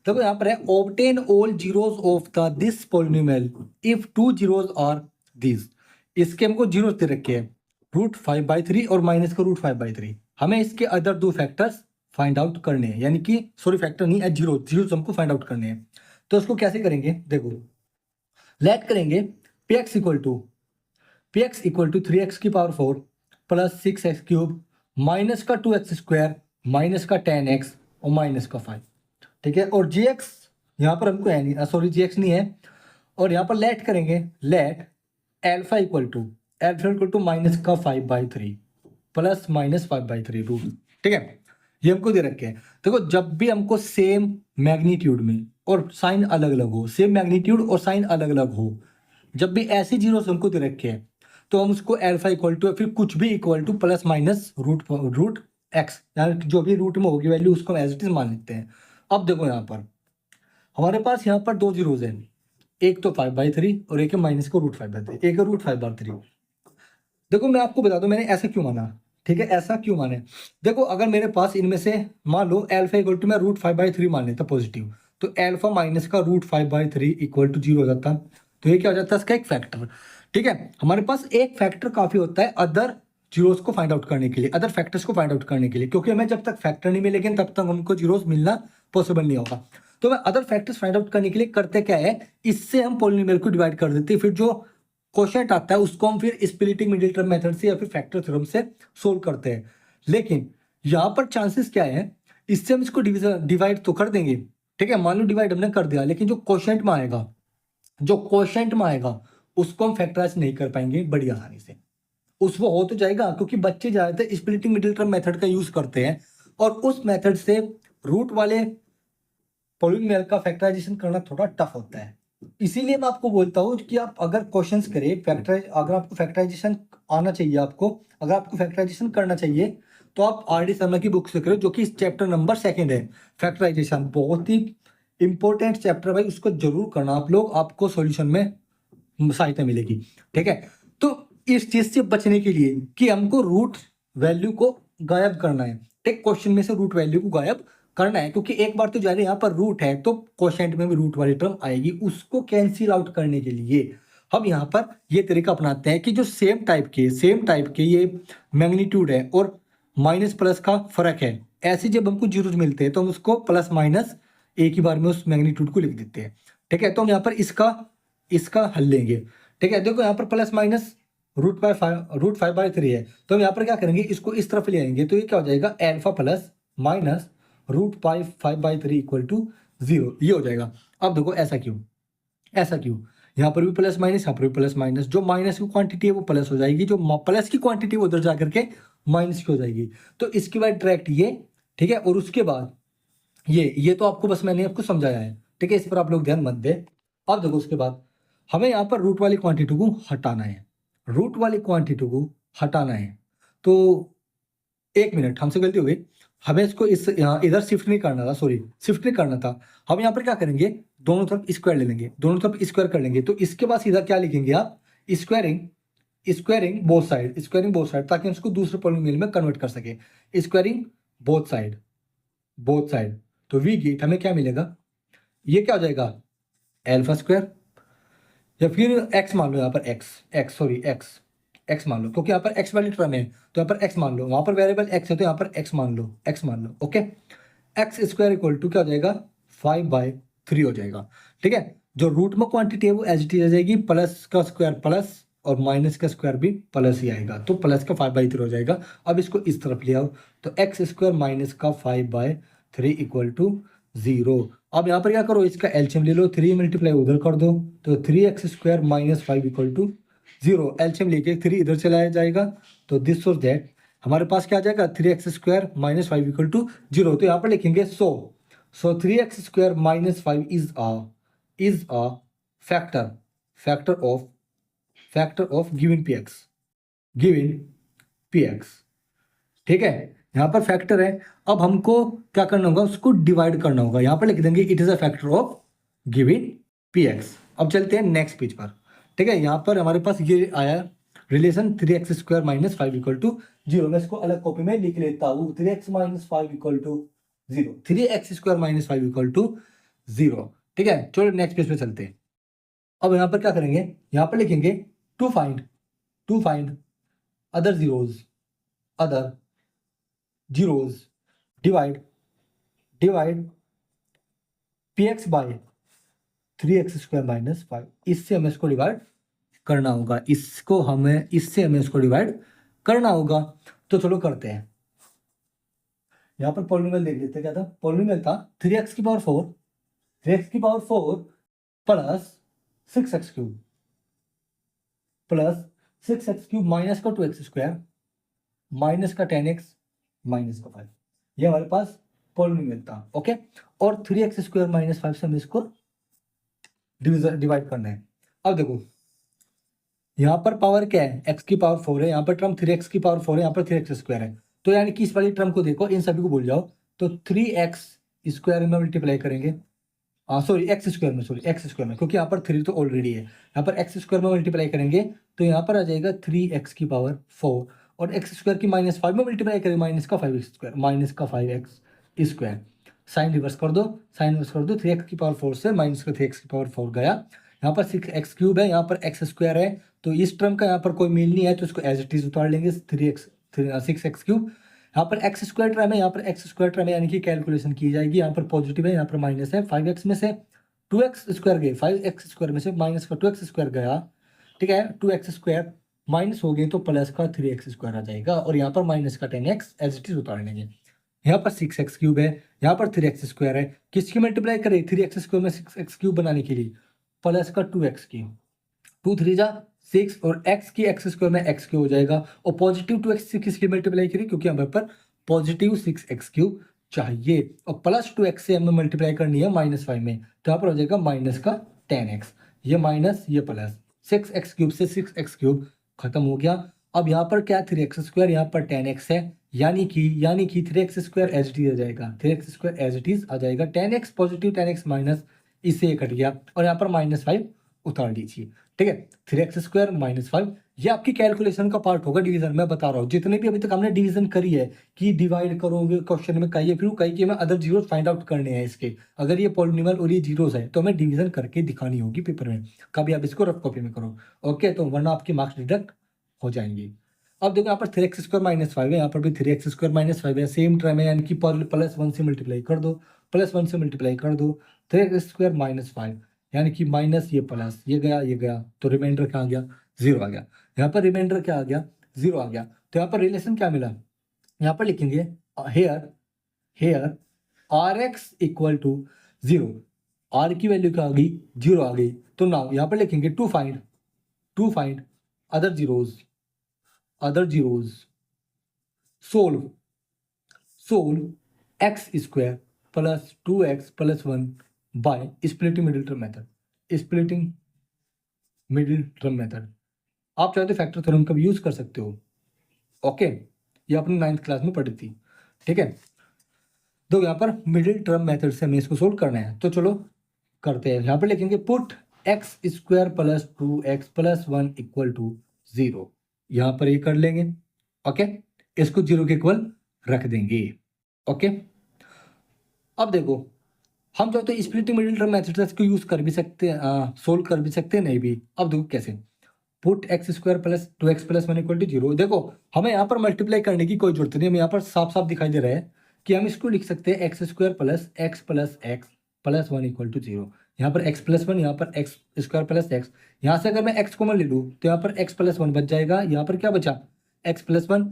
देखो यहाँ पर है obtain all zeros of the this polynomial if 2 zeros are this. इसके हमको जीरो दे रखे हैं, √5/3 और माइनस का √5/3। हमें इसके अदर 2 फैक्टर्स फाइंड आउट करने हैं, यानी कि सॉरी फैक्टर नहीं है, जीरो हमको फाइंड आउट करने हैं। तो उसको कैसे करेंगे? देखो लेट करेंगे px इक्वल टू 3x की power 4 plus 6x cube minus का 2x स्क्वायर माइनस का 10x और माइनस का 5, ठीक है। और gx यहाँ पर हमको है नहीं, सॉरी gx नहीं है, और यहाँ पर लेट करेंगे, let alpha equal to minus का 5/3 प्लस माइनस 5/3 रूट, ठीक है। ये हमको दे रखे हैं। देखो जब भी हमको सेम मैग्नीट्यूड में और साइन अलग अलग हो, सेम मैग्नीट्यूड और साइन अलग अलग हो, जब भी ऐसे जीरो हमको दे रखे हैं, तो हम उसको एल्फा इक्वल टू फिर कुछ भी equal to plus minus root X, यानी जो भी रूट में होगी वैल्यू उसको एज इट इज मान लेते हैं। अब देखो यहाँ पर हमारे पास यहाँ पर 2 जीरोज हैं, एक तो 5/3 और एक है माइनस को √5/3, एक है √5/3। देखो मैं आपको बता दूं मैंने ऐसा क्यों माना, ठीक है, ऐसा क्यों माने। देखो अगर मेरे पास इनमें से मान लो एल्फा इक्वल टू मैं √5/3 मान लेता पॉजिटिव, तो एल्फा माइनस का √5/3 इक्वल टू 0 हो जाता, तो ये क्या हो जाता है? इसका एक फैक्टर, ठीक है। हमारे पास एक फैक्टर काफी होता है अदर जीरोस को फाइंड आउट करने के लिए, अदर फैक्टर्स को फाइंड आउट करने के लिए, क्योंकि हमें जब तक फैक्टर नहीं मिलेंगे तब तक हमको जीरोस मिलना पॉसिबल नहीं होगा। तो मैं अदर फैक्टर्स फाइंड आउट करने के लिए करते क्या है, इससे हम पॉलिनोमियल को डिवाइड कर देते हैं, फिर जो क्वेश्चन आता है उसको हम फिर स्प्लिटिंग मिडिल टर्म मेथड से या फिर फैक्टर थ्योरम से सोल्व करते हैं। लेकिन यहाँ पर चांसेस क्या है, इससे हम इसको डिवाइड तो कर देंगे, ठीक है, मान लो डिवाइड हमने कर दिया, लेकिन जो क्वोशंट में आएगा उसको हम फैक्टराइज नहीं कर पाएंगे बड़ी आसानी से। उसको हो तो जाएगा, क्योंकि बच्चे ज्यादातर स्प्लिटिंग मिडिल टर्म मेथड का यूज करते हैं, और उस मेथड से रूट वाले पॉलिनोमियल का फैक्टराइजेशन करना थोड़ा टफ होता है। इसीलिए मैं आपको बोलता हूँ कि आप अगर क्वेश्चंस करें अगर आपको फैक्टराइजेशन आना चाहिए, अगर आपको फैक्टराइजेशन करना चाहिए, तो आप RD शर्मा की बुक से करें, जो कि चैप्टर नंबर 2 है, फैक्टराइजेशन। बहुत ही इंपॉर्टेंट चैप्टर भाई, उसको जरूर करना आप लोग, आपको सॉल्यूशन में सहायता मिलेगी। ठीक है, तो इस चीज से बचने के लिए कि हमको रूट वैल्यू को गायब करना है, ठीक, क्वेश्चन में से रूट वैल्यू को गायब करना है, क्योंकि एक बार तो जाने यहाँ पर रूट है तो क्वेश्चन में भी रूट वाली टर्म आएगी, उसको कैंसिल आउट करने के लिए हम यहाँ पर ये तरीका अपनाते हैं कि जो सेम टाइप के ये मैग्नीट्यूड है और माइनस प्लस का फर्क है, ऐसे जब हमको जीरो मिलते हैं तो हम उसको प्लस माइनस एक ही बार में उस मैग्नीट्यूड को लिख देते हैं। ठीक है, तो हम यहाँ पर इसका हल लेंगे। ठीक है, देखो यहाँ पर प्लस माइनस √5/3 है, तो हम यहाँ पर क्या करेंगे, इसको इस तरफ ले आएंगे, तो ये क्या हो जाएगा, alpha plus minus √5/3 equal to 0, ये हो जाएगा। अब देखो ऐसा क्यों, यहाँ पर भी प्लस माइनस, यहाँ पर भी प्लस माइनस, जो माइनस की क्वांटिटी है वो प्लस हो जाएगी, जो प्लस की क्वांटिटी वो उधर जाकर के माइनस की हो जाएगी, तो इसके बाद डायरेक्ट ये, ठीक है, और उसके बाद ये तो आपको बस मैंने आपको समझाया है। ठीक है, इस पर आप लोग ध्यान मत दें। अब देखो उसके बाद हमें यहाँ पर रूट वाली क्वांटिटी को हटाना है, तो एक मिनट, हमसे गलती हो गई, हमें इसको इधर शिफ्ट नहीं करना था, हम यहाँ पर क्या करेंगे, दोनों तरफ स्क्वायर ले लेंगे, दोनों तरफ स्क्वायर कर लेंगे, तो इसके बाद सीधा क्या लिखेंगे आप, स्क्वायरिंग बोथ साइड, ताकि हम इसको दूसरे पॉलिनोमियल में कन्वर्ट कर सके, स्क्वायरिंग बोथ साइड, तो वी गेट हमें क्या मिलेगा, ये क्या हो जाएगा, अल्फा स्क्वायर, या फिर एक्स मान लो, यहाँ पर एक्स मान लो, क्योंकि यहाँ पर एक्स वाली टर्म है, तो यहाँ पर एक्स मान लो, वहां पर वेरिएबल एक्स है तो यहाँ पर एक्स मान लो। Okay, x square equal to क्या हो जाएगा, 5/3 हो जाएगा। ठीक है, जो रूट में क्वांटिटी है वो एज इट इज आ जाएगी, प्लस का स्क्वायर प्लस और माइनस का स्क्वायर भी प्लस ही आएगा, तो प्लस का 5/3 हो जाएगा। अब इसको इस तरफ ले आओ, तो एक्स स्क्वायर माइनस का 5/3 इक्वल टू 0। अब यहाँ पर क्या करो, इसका एलसीएम ले लो, 3 मल्टीप्लाई उधर कर दो, तो 3x² minus 5 equal to 0, LCM लेके 3 इधर चलाया जाएगा, तो दिस और दैट हमारे पास क्या आ जाएगा, 3x² माइनस 5 इक्वल टू 0, तो यहाँ पर लिखेंगे सो 3x² minus 5 is a factor of given px। ठीक है, यहाँ पर फैक्टर है, अब हमको क्या करना होगा, उसको डिवाइड करना होगा, यहाँ पर लिख देंगे it is a factor of given px। अब चलते हैं नेक्स्ट पेज पर। ठीक है, यहाँ पर हमारे पास ये आया relation 3x² minus 5 equal to 0, मैं इसको अलग कॉपी में लिख लेता हूँ, 3x minus 5 equal to 0, 3x² minus 5 equal to 0। ठीक है, चलो नेक्स्ट पेज पे चलते हैं। अब यहाँ पर क्या करेंगे, यहाँ पर लिखेंगे to find other zeros divide px by 3x² minus 5, इससे हमें इसको डिवाइड करना होगा, इससे हमें इसको डिवाइड करना होगा। तो चलो करते हैं, यहाँ पर पॉलिनोमियल देख लेते हैं, क्या था, पॉलिनोमियल था 3x⁴ प्लस 6x³ माइनस का 2x² माइनस का 10x माइनस का 5, ये हमारे पास पॉलिनोमियल था। ओके, और 3x² माइनस 5 से हमें इसको डिवाइड करना है। अब देखो यहाँ पर पावर क्या है, x⁴ है, यहाँ पर टर्म 3x⁴ है, यहाँ पर 3x² है, तो यानी कि इस वाली टर्म को देखो, इन सभी को भूल जाओ, तो 3x² में मल्टीप्लाई करेंगे, x² में, क्योंकि यहाँ पर 3 तो ऑलरेडी है, यहाँ पर x² में मल्टीप्लाई करेंगे, तो यहाँ पर आ जाएगा 3x⁴, और x² की माइनस 5 में मल्टीप्लाई करेंगे, माइनस का 5x², साइन रिवर्स कर दो, 3x⁴ से माइनस का 3x⁴ गया, यहाँ पर 6x³ है, यहाँ पर x² है, तो इस टर्म का यहाँ पर कोई मील नहीं है, तो इसको एज इट इज उतार लेंगे, 6x³। यहाँ पर x² टर्म है, यहाँ पर x² टर्म है, यानी कि कैलकुलेशन की जाएगी, यहाँ पर पॉजिटिव है, यहाँ पर माइनस है, 5x में से 2x² गए, 5x² में से माइनस का 2x² गया। ठीक है, 2x² माइनस हो गए तो प्लस का 3x² आ जाएगा, और यहाँ पर माइनस का 10x एज इट इज उतार लेंगे। यहाँ पर 6x³ है, यहाँ पर 3x² है, किसकी मल्टीप्लाई करें, 3x² में 6x³ बनाने के लिए, प्लस का 2x³, 2 3 जा 6, और x की x² में x³ हो जाएगा, और पॉजिटिव 2x से किसकी मल्टीप्लाई करें, क्योंकि हमें पर पॉजिटिव 6x³ चाहिए, और प्लस 2x से हमें मल्टीप्लाई करनी है -5 में, तो यहाँ पर हो जाएगा माइनस का 10x, ये माइनस ये प्लस, 6x³ से 6x³ खत्म हो गया, अब यहाँ पर क्या 3x², यहाँ पर 10x है, यानी कि 3x² एज इट इज आ जाएगा, 3x² एज इट इज आ जाएगा, 10x पॉजिटिव 10x माइनस, इससे ये कट गया और यहाँ पर -5 उतार दीजिए। ठीक है, 3x² -5 ये आपकी कैलकुलेशन का पार्ट होगा डिवीजन। मैं बता रहा हूँ जितने भी अभी तक हमने डिवीजन करी है कि डिवाइड करोगे क्वेश्चन में कहीं फिर कहीं कि हमें अदर जीरोस फाइंड आउट करने हैं इसके, अगर ये पॉलिनोमियल और ये जीरोस है तो हमें डिवीजन करके दिखानी होगी पेपर में, कभी आप इसको रफ कॉपी में करो। ओके, तो वरना आपकी मार्क्स डिडक्ट हो जाएंगे। अब देखो यहाँ पर 3x² -5 है, यहाँ पर भी 3x² -5 है, सेम टर्म है, यानी कि +1 से मल्टीप्लाई कर दो, +1 से मल्टीप्लाई कर दो, 3x² -5 यानी कि माइनस ये प्लस, ये गया तो रिमाइंडर क्या आ गया, 0 आ गया। यहाँ पर रिमाइंडर क्या आ गया, 0 आ गया। तो यहाँ पर रिलेशन क्या मिला, यहाँ पर लिखेंगे here rx equal to 0, r की वैल्यू क्या आ गई, 0 आ गई। तो नाउ यहाँ पर लिखेंगे to find other zeros solve x² plus 2x plus 1 by splitting middle term method. आप चाहे तो फैक्टर थ्योरम का भी यूज कर सकते हो। ओके, ये अपनी 9th क्लास में पढ़ी थी। ठीक है, तो यहाँ पर मिडिल टर्म मेथड से हमें इसको सोल्व करना है, तो चलो करते हैं। यहाँ पर लिखेंगे put x² plus 2x plus 1 equal to 0, यहाँ पर ये कर लेंगे। ओके, इसको 0 के इक्वल रख देंगे। ओके, अब देखो हम चाहे तो स्प्लिटिंग मिडिल टर्म मेथड को यूज कर भी सकते हैं, सोल्व कर भी सकते हैं, नहीं भी। अब देखो कैसे, put x² plus 2x plus 1 equal to 0। देखो हमें यहाँ पर मल्टीप्लाई करने की कोई जरूरत नहीं, हमें यहाँ पर साफ साफ दिखाई दे रहा है कि हम इसको लिख सकते हैं x² plus x plus 1 equal to 0। यहाँ पर x प्लस 1, यहाँ पर x² प्लस x, यहाँ से अगर मैं x कॉमन ले लूँ तो यहाँ पर x प्लस 1 बच जाएगा, यहाँ पर क्या बचा x प्लस 1,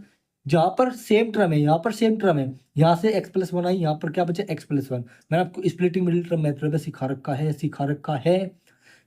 जहाँ पर सेम टर्म है यहाँ पर सेम टर्म है, यहाँ से x प्लस 1 आई, यहाँ पर क्या बचा x प्लस 1। मैंने आपको स्प्लिटिंग मिडिल टर्म मेथड में सिखा रखा है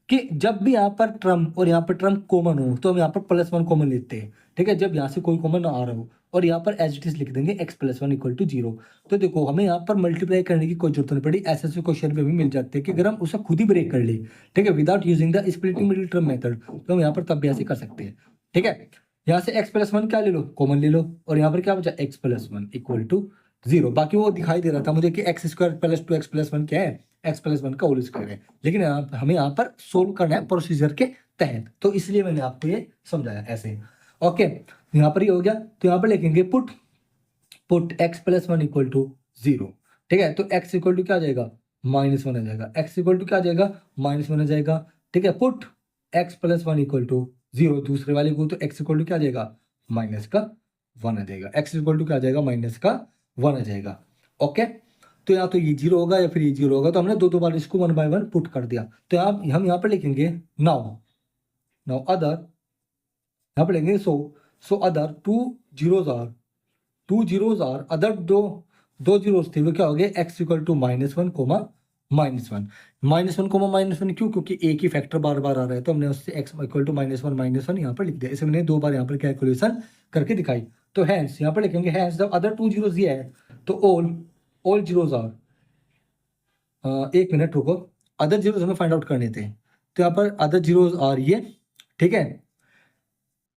कि जब भी यहाँ पर टर्म और यहाँ पर टर्म कॉमन हो तो हम यहाँ पर +1 कॉमन लेते हैं। ठीक है, जब यहाँ से कोई कॉमन ना आ रहा हो और यहाँ पर एज इट इज लिख देंगे x प्लस 1 इक्वल टू 0। तो देखो हमें यहाँ पर मल्टीप्लाई करने की कोई जरूरत नहीं पड़ी, एसएससी क्वेश्चन पे भी मिल जाते हैं कि अगर हम उसे खुद ही ब्रेक कर ले, ठीक है, without using the splitting middle term method, तो हम यहाँ पर तब भी ऐसे कर सकते हैं। ठीक है, यहाँ से x प्लस 1 क्या ले लो, कॉमन ले लो, और यहाँ पर क्या बचा x प्लस 1 इक्वल टू 0। बाकी वो दिखाई दे रहा था मुझे कि x² प्लस 2x प्लस 1 क्या है, x प्लस 1 का होल स्क्वायर है, लेकिन हमें यहाँ पर सोल्व करना है प्रोसीजर के तहत, तो इसलिए मैंने आपको ये समझाया ऐसे। ओके, यहाँ पर ये हो गया, तो यहाँ पर लिखेंगे put x plus 1 equal to 0। ठीक है, तो x इक्वल टू क्या आ जाएगा, -1 आ जाएगा, x इक्वल टू क्या आ जाएगा, -1 आ जाएगा। ठीक है, put x plus 1 equal to 0 दूसरे वाले को, तो x इक्वल टू क्या आ जाएगा, -1 आ जाएगा, x इक्वल टू क्या आ जाएगा, -1 आ जाएगा। ओके, तो या तो ये 0 होगा या फिर ये 0 होगा, तो हमने दो बार इसको 1 बाय 1 पुट कर दिया। तो आप हम यहाँ पर लिखेंगे नाउ अदर, यहाँ पर लिखेंगे so other two zeros are other दो जीरोस थे, वो क्या हो गए, x इक्वल टू -1 कोमा -1 -1 क्यों, क्योंकि एक ही फैक्टर बार बार आ रहा है, तो हमने उससे x इक्वल टू -1 यहाँ पर लिख दिया। इसे मैंने 2 बार यहाँ पर कैलकुलेशन करके दिखाई। तो हैंस यहाँ पर लिखेंगे हैंस जब अदर 2 जीरोस ये है तो ऑल जीरोस आर, एक मिनट रुको, अदर जीरोस हमें फाइंड आउट करने थे, तो यहाँ पर अदर जीरोस आर ये। ठीक है,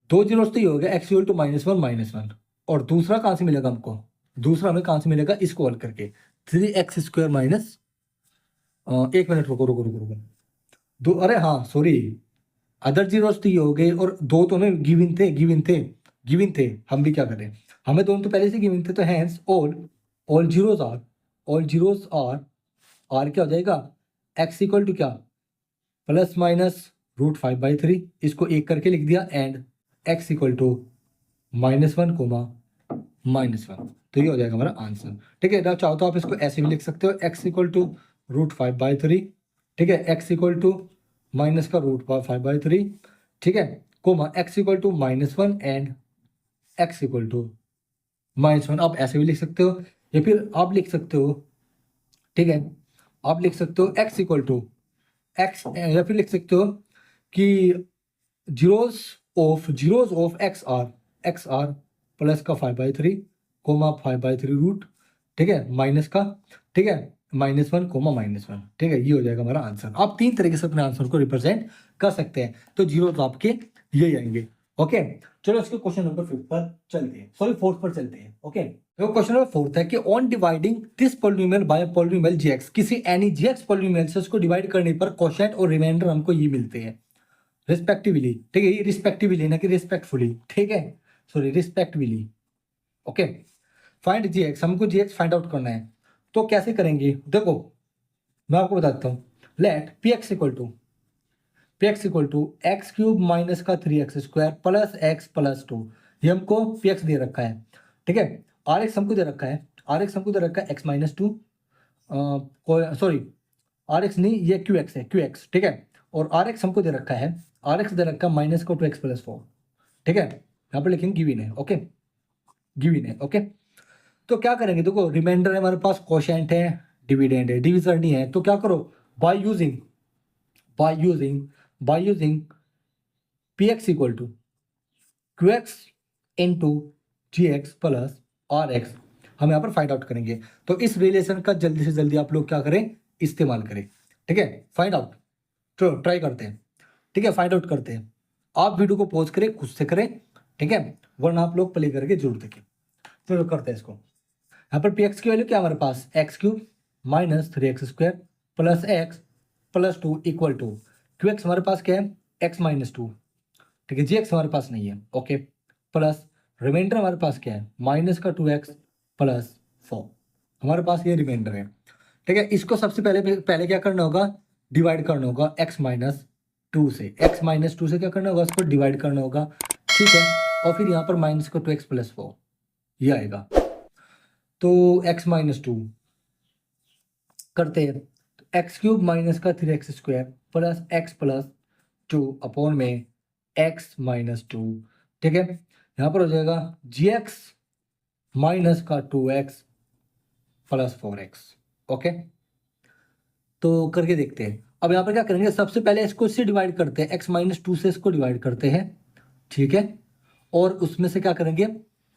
2 जीरोस तो ये हो गया x इक्वल टू -1 और दूसरा कहाँ से मिलेगा हमको, दूसरा हमें कहाँ से मिलेगा, इसको हल करके 3x² माइनस, एक मिनट रुको दो, अरे हाँ सॉरी, अदर जीरोस तो ये हो गए और 2 तो हमें गिवन थे, हम भी क्या करें, हमें दोनों तो पहले से गिवन थे, तो हैंस ऑल जीरोस आर क्या हो जाएगा, x इक्वल टू क्या, ±√5/3, इसको एक करके लिख दिया, and x equal to -1 comma -1, तो ये हो जाएगा हमारा आंसर। ठीक है, ना चाहो तो आप इसको ऐसे भी लिख सकते हो, x इक्वल टू √5/3, ठीक है, x इक्वल टू माइनस का √5/3, ठीक है, comma x equal to -1 and x equal to -1, आप ऐसे भी लिख सकते हो, या फिर आप लिख सकते हो, ठीक है, आप लिख सकते हो x इक्वल टू x, या फिर लिख सकते हो कि zeros of x are plus का 5/3 कोमा 5/3 रूट, ठीक है, माइनस का, ठीक है, -1 कोमा -1, ठीक है, ये हो जाएगा हमारा आंसर। आप 3 तरीके से अपने आंसर को रिप्रेजेंट कर सकते हैं, तो जीरो तो आपके ये आएंगे। ओके, चलो इसके क्वेश्चन नंबर 5 पर चलते हैं, सॉरी 4 पर चलते हैं। ओके, तो क्वेश्चन नंबर 4 है कि on dividing this polynomial bye polynomial GX, किसी एनी जीएक्स पॉलिनोमियल से उसको डिवाइड करने पर कोशेंट और रिमाइंडर हमको ये मिलते हैं रिस्पेक्टिवली। ठीक है, ये रिस्पेक्टिवली ना कि रिस्पेक्टफुली, ठीक है, sorry respectively. Okay, find GX, हमको जीएक्स फाइंड आउट करना है। तो कैसे करेंगे, देखो मैं आपको बताता हूँ। Let P X equal to X cube minus का 3x square plus x plus 2, ये हमको पी एक्स दे रखा है। ठीक है, आर एक्स हमको दे रखा है, X minus 2, sorry R X नहीं, ये क्यू एक्स है, क्यू एक्स। ठीक है, और आर एक्स हमको दे रखा है, आर एक्स दे रखा है माइनस का 2x प्लस 4। ठीक है, यहाँ पर लेकिन गिवन है। ओके, गिवन है। ओके, तो क्या करेंगे, देखो रिमाइंडर है हमारे पास, कोशेंट है, डिविडेंड है, डिविजन नहीं है, तो क्या करो, by using P X equal to Q X into G X plus R X, हम यहाँ पर फाइंड आउट करेंगे। तो इस रिलेशन का जल्दी से जल्दी आप लोग क्या करें, इस्तेमाल करें। ठीक है, फाइंड आउट, तो ट्राई करते हैं। ठीक है, फाइंड आउट करते हैं। आप वीडियो को पॉज करें, खुद से करें। ठीक है, वरना आप लोग प्ले करके जरूर देखें। चलो करते हैं इसको। यहाँ पर पी एक्स की वैल्यू क्या हमारे पास, x cube minus 3x square plus x plus 2 equal to Q x हमारे पास क्या है, एक्स माइनस 2। ठीक है, जी एक्स हमारे पास नहीं है। ओके, प्लस रिमाइंडर हमारे पास क्या है, माइनस का 2x प्लस 4, हमारे पास ये रिमाइंडर है। ठीक है, इसको सबसे पहले पहले क्या करना होगा, डिवाइड करना होगा x माइनस 2 से, क्या करना होगा, इसको डिवाइड करना होगा। ठीक है, और फिर यहाँ पर माइनस का 2x प्लस 4 ये आएगा। तो x माइनस 2 करते हैं, तो एक्स क्यूब माइनस का 3x square plus x plus 2 upon में x माइनस 2। ठीक है, यहाँ पर हो जाएगा जी एक्स माइनस का 2x प्लस 4x। ओके, तो करके देखते हैं। अब यहाँ पर क्या करेंगे, सबसे पहले इसको इससे डिवाइड करते हैं, x माइनस 2 से इसको डिवाइड करते हैं। ठीक है, और उसमें से क्या करेंगे,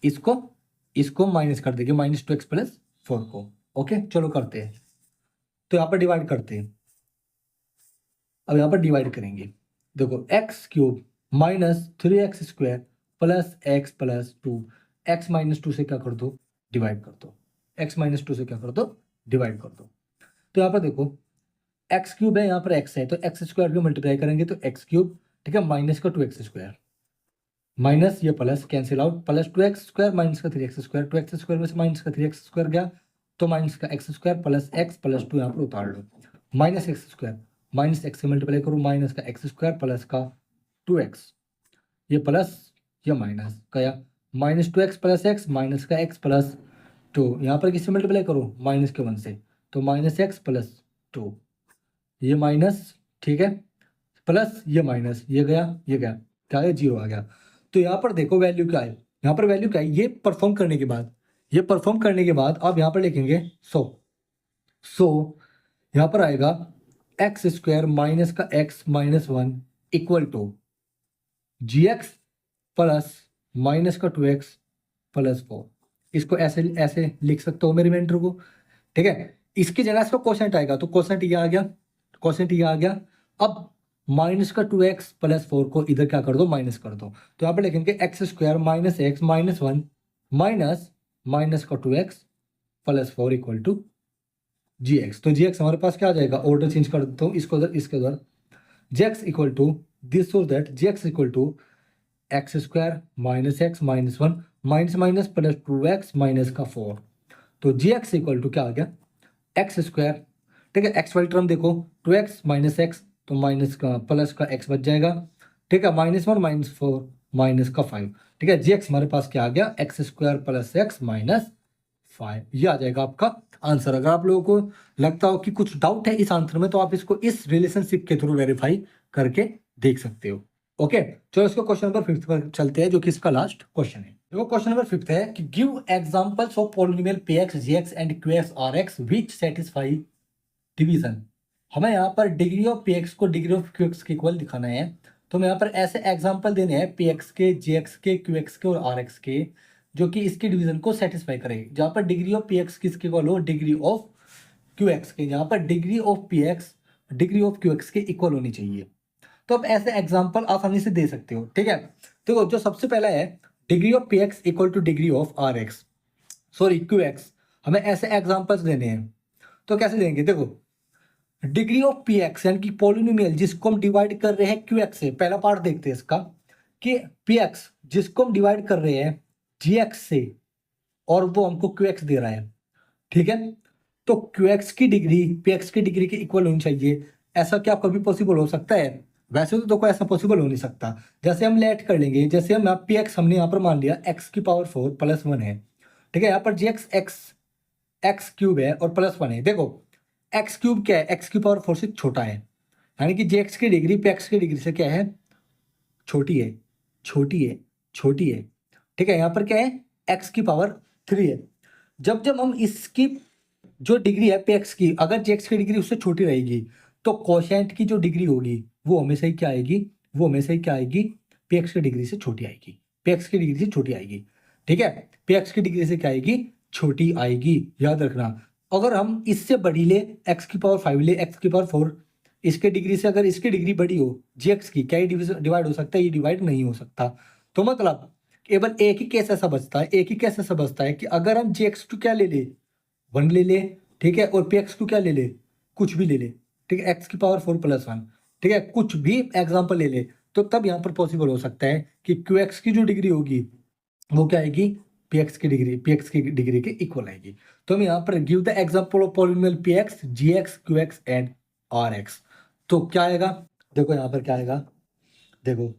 इसको इसको माइनस कर देंगे, माइनस 2x प्लस 4 को। ओके, चलो करते हैं। तो यहाँ पर डिवाइड करते हैं। अब यहाँ पर डिवाइड करेंगे, देखो x cube minus 3x square plus x plus 2, x minus 2 से क्या कर दो, डिवाइड कर दो, एक्स माइनस 2 से क्या कर दो, डिवाइड कर दो। तो यहाँ पर देखो एक्स क्यूब है, यहाँ पर एक्स है, तो एक्स स्क्वायर को मल्टीप्लाई करेंगे तो एक्स क्यूब। ठीक है, माइनस का 2x स्क्वायर माइनस ये plus cancel out, plus 2x square minus का 3x स्क्वायर, 2x स्क्वायर में से माइनस का 3x स्क्वायर गया, तो माइनस का x square plus x plus 2 यहाँ पर उतार लो, minus x square minus x से मल्टीप्लाई करो, माइनस का एक्स स्क्वायर प्लस का 2x, ये प्लस ये माइनस गया, minus 2x plus x minus का एक्स प्लस 2, यहाँ पर किससे मल्टीप्लाई करो, माइनस के 1 से, तो माइनस एक्स प्लस 2, ये माइनस। ठीक है, प्लस ये माइनस, ये गया ये गया, क्या है, 0 आ गया। तो यहाँ पर देखो वैल्यू क्या है, यहाँ पर वैल्यू क्या है, ये परफॉर्म करने के बाद, आप यहाँ पर लिखेंगे 100 यहाँ पर आएगा एक्स स्क्वायर माइनस का X minus 1 equal to G X plus minus का 2x प्लस 4। इसको ऐसे ऐसे लिख सकते हो मेरे रिमाइंडर को। ठीक है, इसकी जगह इसका कोशेंट आएगा, तो कोशेंट ये आ गया, अब माइनस का 2x प्लस 4 को इधर क्या कर दो, माइनस कर दो, तो यहाँ पे लिखेंगे X square minus X minus 1 minus minus का 2x plus 4 equal to G X. तो जी एक्स हमारे पास क्या आ जाएगा, ऑर्डर चेंज कर देता हूँ, इसको उधर इसके उधर, G X equal to this और that, G X equal to X square minus X minus 1 minus minus plus 2x minus का 4, तो जी एक्स इक्वल टू क्या आ गया, एक्स स्क्वायर। ठीक है, एक्स वाली टर्म देखो, 2x माइनस एक्स, तो माइनस का प्लस का x बच जाएगा। ठीक है, -1 -4 माइनस का 5। ठीक है, जी एक्स हमारे पास क्या आ गया, x square plus x minus 5, ये आ जाएगा आपका आंसर। अगर आप लोगों को लगता हो कि कुछ डाउट है इस आंसर में, तो आप इसको इस रिलेशनशिप के थ्रू वेरीफाई करके देख सकते हो। ओके, चलो इसको क्वेश्चन नंबर 5 पर चलते हैं, जो कि इसका लास्ट क्वेश्चन है। देखो क्वेश्चन नंबर 5 है कि give examples of polynomial px gx and qx rx which satisfy division. हमें यहाँ पर डिग्री ऑफ px को डिग्री ऑफ qx के इक्वल दिखाना है, तो हमें यहाँ पर ऐसे एग्जांपल देने हैं px के, gx के, qx के और rx के, जो कि इसके डिवीजन को सेटिस्फाई करे। जहाँ पर डिग्री ऑफ px किसके इक्वल हो, डिग्री ऑफ qx के, यहाँ पर degree of px degree of qx के इक्वल होनी चाहिए। तो आप ऐसे एग्जाम्पल आसानी से दे सकते हो। ठीक है, देखो जो सबसे पहला है degree of P X equal to degree of R X, sorry Q X, हमें ऐसे एग्जांपल्स देने हैं। तो कैसे देंगे, देखो डिग्री ऑफ पी एक्स यानी कि पॉलिनोमियल जिसको हम डिवाइड कर रहे हैं क्यू एक्स से, पहला पार्ट देखते हैं इसका कि पी एक्स जिसको हम डिवाइड कर रहे हैं जी एक्स से और वो हमको क्यू एक्स दे रहा है, ठीक है। तो क्यू एक्स की डिग्री पी एक्स की डिग्री के इक्वल होनी चाहिए। ऐसा क्या कभी पॉसिबल हो सकता है? वैसे तो देखो ऐसा पॉसिबल हो नहीं सकता। जैसे हम लेट कर लेंगे, जैसे हम पी एक्स हमने यहाँ पर मान लिया एक्स की पावर 4 प्लस 1 है, ठीक है। यहाँ पर जी एक्स एक्स एक्स क्यूब है और प्लस 1 है। देखो एक्स क्यूब क्या है, एक्स की पावर 4 से छोटा है, यानी कि जी एक्स की डिग्री पी एक्स की डिग्री से क्या है, छोटी है, छोटी है, छोटी है, ठीक है। यहाँ पर क्या है, एक्स की पावर 3 है। जब जब हम इसकी जो डिग्री है पी एक्स की, अगर जी एक्स की डिग्री उससे छोटी रहेगी तो कोशेंट की जो डिग्री होगी वो हमेशा ही क्या आएगी, वो हमेशा ही क्या आएगी, पी एक्स की डिग्री से छोटी आएगी, पी एक्स की डिग्री से छोटी आएगी, ठीक है। पी एक्स की डिग्री से क्या आएगी, छोटी आएगी, याद रखना। अगर हम इससे बड़ी ले, एक्स की पावर 5 ले, एक्स की पावर 4, इसके डिग्री से अगर इसकी डिग्री बड़ी हो जी एक्स की, क्या ये डिवाइड हो सकता है? ये डिवाइड नहीं हो सकता। तो मतलब केवल एक ही केस ऐसा बचता है, एक ही केस ऐसा बचता है कि अगर हम जी एक्स टू क्या ले ले, 1 ले ले, ठीक है, और पी एक्स टू क्या ले ले, कुछ भी ले ले, ठीक है, एक्स की पावर 4 प्लस 1, ठीक है, कुछ भी एग्जाम्पल ले ले, तो तब यहाँ पर पॉसिबल हो सकता है कि क्यू एक्स की जो डिग्री होगी वो क्या आएगी, पी एक्स की डिग्री, पी एक्स की डिग्री के इक्वल आएगी। तो हम यहाँ पर give the example of polynomial P X, G X, Q X and R X. तो क्या आएगा, देखो यहाँ पर क्या आएगा, देखो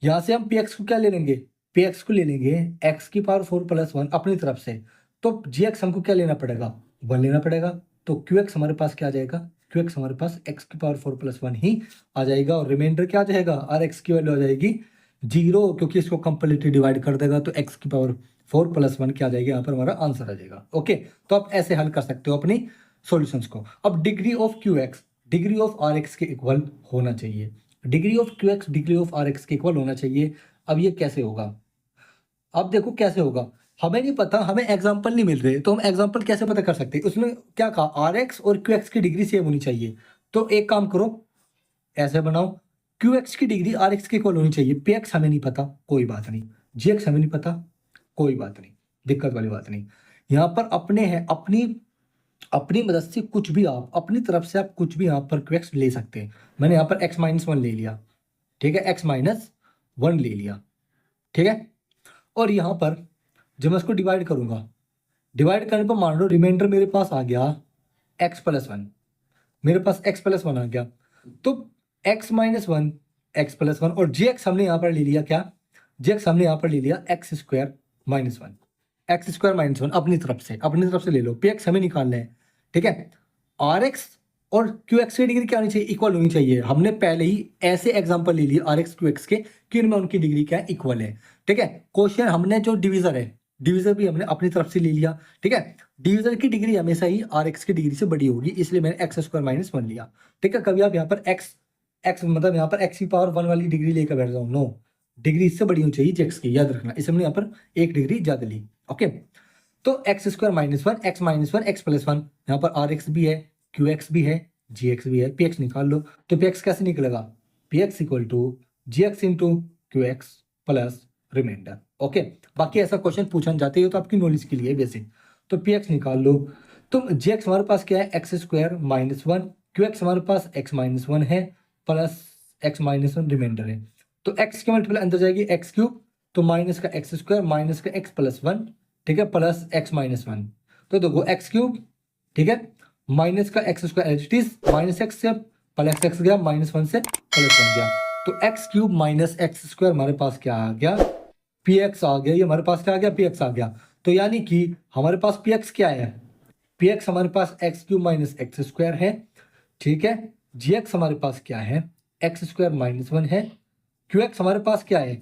यहाँ से हम पी एक्स को क्या ले लेंगे, पी एक्स को ले लेंगे एक्स की पावर 4 प्लस 1 अपनी तरफ से, तो जी एक्स हमको क्या लेना पड़ेगा, 1 लेना पड़ेगा। तो क्यू एक्स हमारे पास क्या आ जाएगा, क्यू एक्स हमारे पास एक्स की पावर 4 प्लस 1 ही आ जाएगा, और रिमाइंडर क्या आ जाएगा, आर एक्स की वैल्यू आ जाएगी 0, क्योंकि इसको कंप्लीटली डिवाइड कर देगा तो एक्स की पावर 4 प्लस 1 क्या आ जाएगा, यहाँ पर हमारा आंसर आ जाएगा। ओके, तो आप ऐसे हल कर सकते हो अपनी सॉल्यूशंस को। अब degree of Q X degree of R X के इक्वल होना चाहिए, degree of Q X degree of R X के इक्वल होना चाहिए। अब ये कैसे होगा, अब देखो कैसे होगा, हमें नहीं पता, हमें एग्जाम्पल नहीं मिल रहे, तो हम एग्जाम्पल कैसे पता कर सकते हैं? उसमें क्या कहा, आर एक्स और क्यू एक्स की डिग्री सेम होनी चाहिए। तो एक काम करो, ऐसे बनाओ, क्यू एक्स की डिग्री आर एक्स के इक्वल होनी चाहिए। पी एक्स हमें नहीं पता, कोई बात नहीं, जी एक्स हमें नहीं पता, कोई बात नहीं, दिक्कत वाली बात नहीं। यहाँ पर अपने हैं, अपनी अपनी मदद से कुछ भी आप अपनी तरफ से आप कुछ भी यहाँ पर क्यू एक्स ले सकते हैं। मैंने यहाँ पर एक्स माइनस 1 ले लिया, ठीक है, एक्स माइनस 1 ले लिया, ठीक है। और यहाँ पर जब मैं इसको डिवाइड करूंगा, डिवाइड करने पर मान लो रिमाइंडर मेरे पास आ गया एक्स प्लस 1, मेरे पास एक्स प्लस 1 आ गया, तो एक्स माइनस 1 एक्स प्लस 1, और जी एक्स हमने यहाँ पर ले लिया क्या, जी एक्स हमने यहाँ पर ले लिया x square minus 1, x square minus 1 अपनी तरफ से ले लो, पी एक्स हमें निकालना है, ठीक है। आर एक्स और क्यू एक्स की डिग्री क्या होनी चाहिए, इक्वल होनी चाहिए। हमने पहले ही ऐसे एग्जांपल ले लिए आर एक्स क्यू एक्स के कि उनमें उनकी डिग्री क्या है, इक्वल है, ठीक है। क्वेश्चन हमने जो डिवीजर है, डिवीजर भी हमने अपनी तरफ से ले लिया, ठीक है। डिवीजर की डिग्री हमेशा ही आर एक्स की डिग्री से बड़ी होगी, इसलिए मैंने एक्स स्क्वायर माइनस 1 लिया, ठीक है। कभी आप यहाँ पर एक्स एक्स मतलब यहाँ पर एक्स की पावर 1 वाली डिग्री लेकर बैठ जाओ, नो, डिग्री इससे बड़ी होनी चाहिए जेक्स की, याद रखना, इसलिए हमने यहाँ पर एक डिग्री ज्यादा ली। ओके, तो x square minus 1 x minus 1 x plus 1, यहाँ पर आर एक्स भी है, क्यू एक्स भी है, जी एक्स भी है, पी एक्स निकाल लो। तो पी एक्स कैसे निकलेगा, P X equal to G X into Q X plus remainder. Okay, बाकी ऐसा क्वेश्चन पूछा जाते हो तो आपकी नॉलेज के लिए बेसिक। तो पी एक्स निकाल लो, तो जी एक्स हमारे पास क्या है, x square minus 1, Q x हमारे पास एक्स माइनस 1 है, प्लस एक्स माइनस 1 रिमाइंडर है। तो एक्स की मल्टीपल अंदर जाएगी एक्स क्यूब, तो माइनस का एक्स स्क्वायर माइनस का एक्स प्लस 1, ठीक है, प्लस एक्स माइनस 1। तो देखो एक्स क्यूब, ठीक है, माइनस का x square H T minus x से प्लस एक्स गया, माइनस 1 से प्लस 1 गया, तो x cube minus x square हमारे पास क्या आ गया, पी एक्स आ गया। ये हमारे पास क्या आ गया, पी एक्स आ गया। तो यानी कि हमारे पास पी एक्स क्या है, पी एक्स हमारे पास x cube minus x square है, ठीक है। जी एक्स हमारे पास क्या है, एक्स स्क्वायर माइनस 1 है। क्यू एक्स हमारे पास क्या है,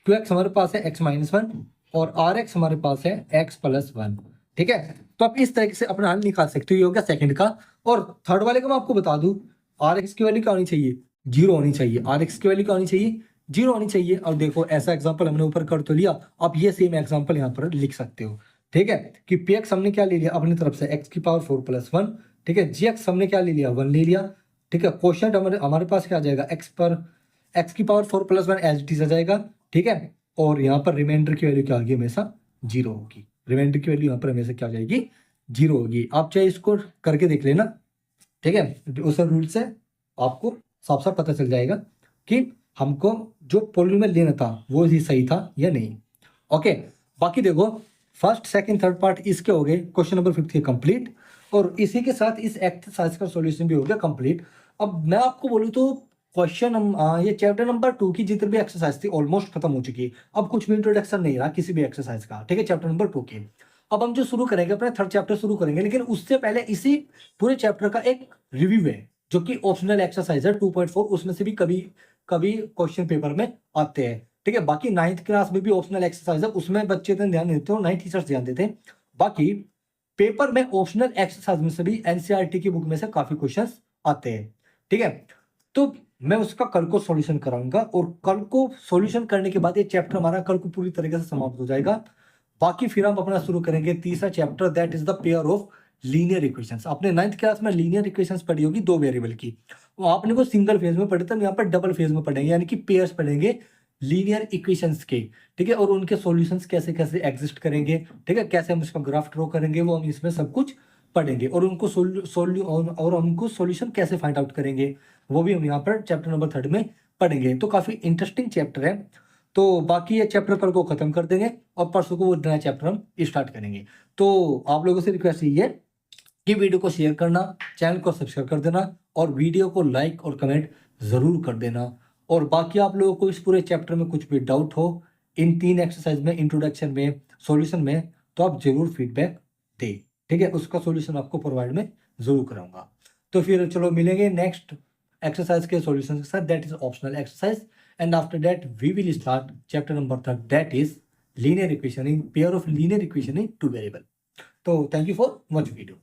क्यू एक्स हमारे पास है एक्स माइनस 1, और आर एक्स हमारे पास है एक्स प्लस 1, ठीक है। तो आप इस तरीके से अपना हल निकाल सकते हो, ये हो गया सेकंड का। और थर्ड वाले का मैं आपको बता दूं, आर एक्स की वैल्यू क्या होनी चाहिए, 0 होनी चाहिए, आर एक्स की वैल्यू क्या होनी चाहिए, 0 होनी चाहिए। और देखो ऐसा एग्जांपल हमने ऊपर कर तो लिया, आप ये सेम एग्जांपल यहाँ पर लिख सकते हो, ठीक है, कि पी एक्स हमने क्या ले लिया अपनी तरफ से एक्स की पावर 4 प्लस 1, ठीक है। जी एक्स हमने क्या ले लिया, 1 ले लिया, ठीक है। क्वेश्चन हमारे पास क्या आ जाएगा, एक्स की पावर 4 + 1 एज इट इज आ जाएगा, ठीक है। और यहाँ पर रिमाइंडर की वैल्यू क्या होगी, हमेशा 0 होगी। रिमाइंडर की वैल्यू यहाँ पर हमेशा क्या हो जाएगी, 0 होगी। आप चाहे इसको करके देख लेना, ठीक है। उस रूल से आपको साफ साफ पता चल जाएगा कि हमको जो पॉलिनोमियल लेना था वो ही सही था या नहीं। ओके, बाकी देखो फर्स्ट सेकंड थर्ड पार्ट इसके हो गए, क्वेश्चन नंबर 50 कंप्लीट, और इसी के साथ इस एक्सरसाइज का सॉल्यूशन भी हो गया कंप्लीट। अब मैं आपको बोलूँ तो क्वेश्चन ये चैप्टर नंबर 2 की जितनी भी एक्सरसाइज थी ऑलमोस्ट खत्म हो चुकी है। अब कुछ भी इंट्रोडक्शन नहीं रहा किसी भी एक्सरसाइज का, ठीक है, चैप्टर नंबर 2 के। अब हम जो शुरू करेंगे अपना थर्ड चैप्टर शुरू करेंगे, लेकिन उससे पहले इसी पूरे चैप्टर का एक रिव्यू है जो कि ऑप्शनल एक्सरसाइज है 2.4, उसमें से भी कभी कभी क्वेश्चन पेपर में आते हैं, ठीक है। बाकी 9th क्लास में भी ऑप्शनल एक्सरसाइज है, उसमें बच्चे इतना ध्यान नहीं देते और 9th टीचर्स ध्यान देते हैं। बाकी पेपर में ऑप्शनल एक्सरसाइज में से भी एनसीईआरटी की बुक में से काफी क्वेश्चंस आते हैं, ठीक है। तो मैं उसका कल को सॉल्यूशन कराऊंगा, और कल को सॉल्यूशन करने के बाद ये चैप्टर हमारा कल को पूरी तरीके से समाप्त हो जाएगा। बाकी फिर हम अपना शुरू करेंगे तीसरा chapter, that is the pair of linear equations. आपने 9th क्लास में लीनियर इक्वेशंस पढ़ी होगी 2 वेरिएबल की, वो आपने को सिंगल फेज में पढ़े थे, यहाँ पर डबल फेज में पढ़ेंगे, यानी कि पेयर्स पढ़ेंगे लीनियर इक्वेशंस के, ठीक है। और उनके सॉल्यूशंस कैसे कैसे एग्जिस्ट करेंगे, ठीक है, कैसे हम उसका ग्राफ ड्रॉ करेंगे, वो हम इसमें सब कुछ पढ़ेंगे। और उनको और हमको सॉल्यूशन कैसे फाइंड आउट करेंगे वो भी हम यहाँ पर चैप्टर नंबर 3 में पढ़ेंगे। तो काफी इंटरेस्टिंग चैप्टर है। तो बाकी ये चैप्टर कल को खत्म कर देंगे और परसों को वो नया चैप्टर हम स्टार्ट करेंगे। तो आप लोगों से रिक्वेस्ट ये है कि वीडियो को शेयर करना, चैनल को सब्सक्राइब कर देना, और वीडियो को लाइक और कमेंट जरूर कर देना। और बाकी आप लोगों को इस पूरे चैप्टर में कुछ भी डाउट हो इन 3 एक्सरसाइज में, इंट्रोडक्शन में, सॉल्यूशन में, तो आप जरूर फीडबैक दें, ठीक है। उसका सॉल्यूशन आपको प्रोवाइड में जरूर कराऊंगा। तो फिर चलो मिलेंगे नेक्स्ट एक्सरसाइज के सॉल्यूशन के साथ, that is optional exercise, and after that we will start chapter number 3, that is linear equation in pair of linear equation in 2 variable. तो thank you for watch video.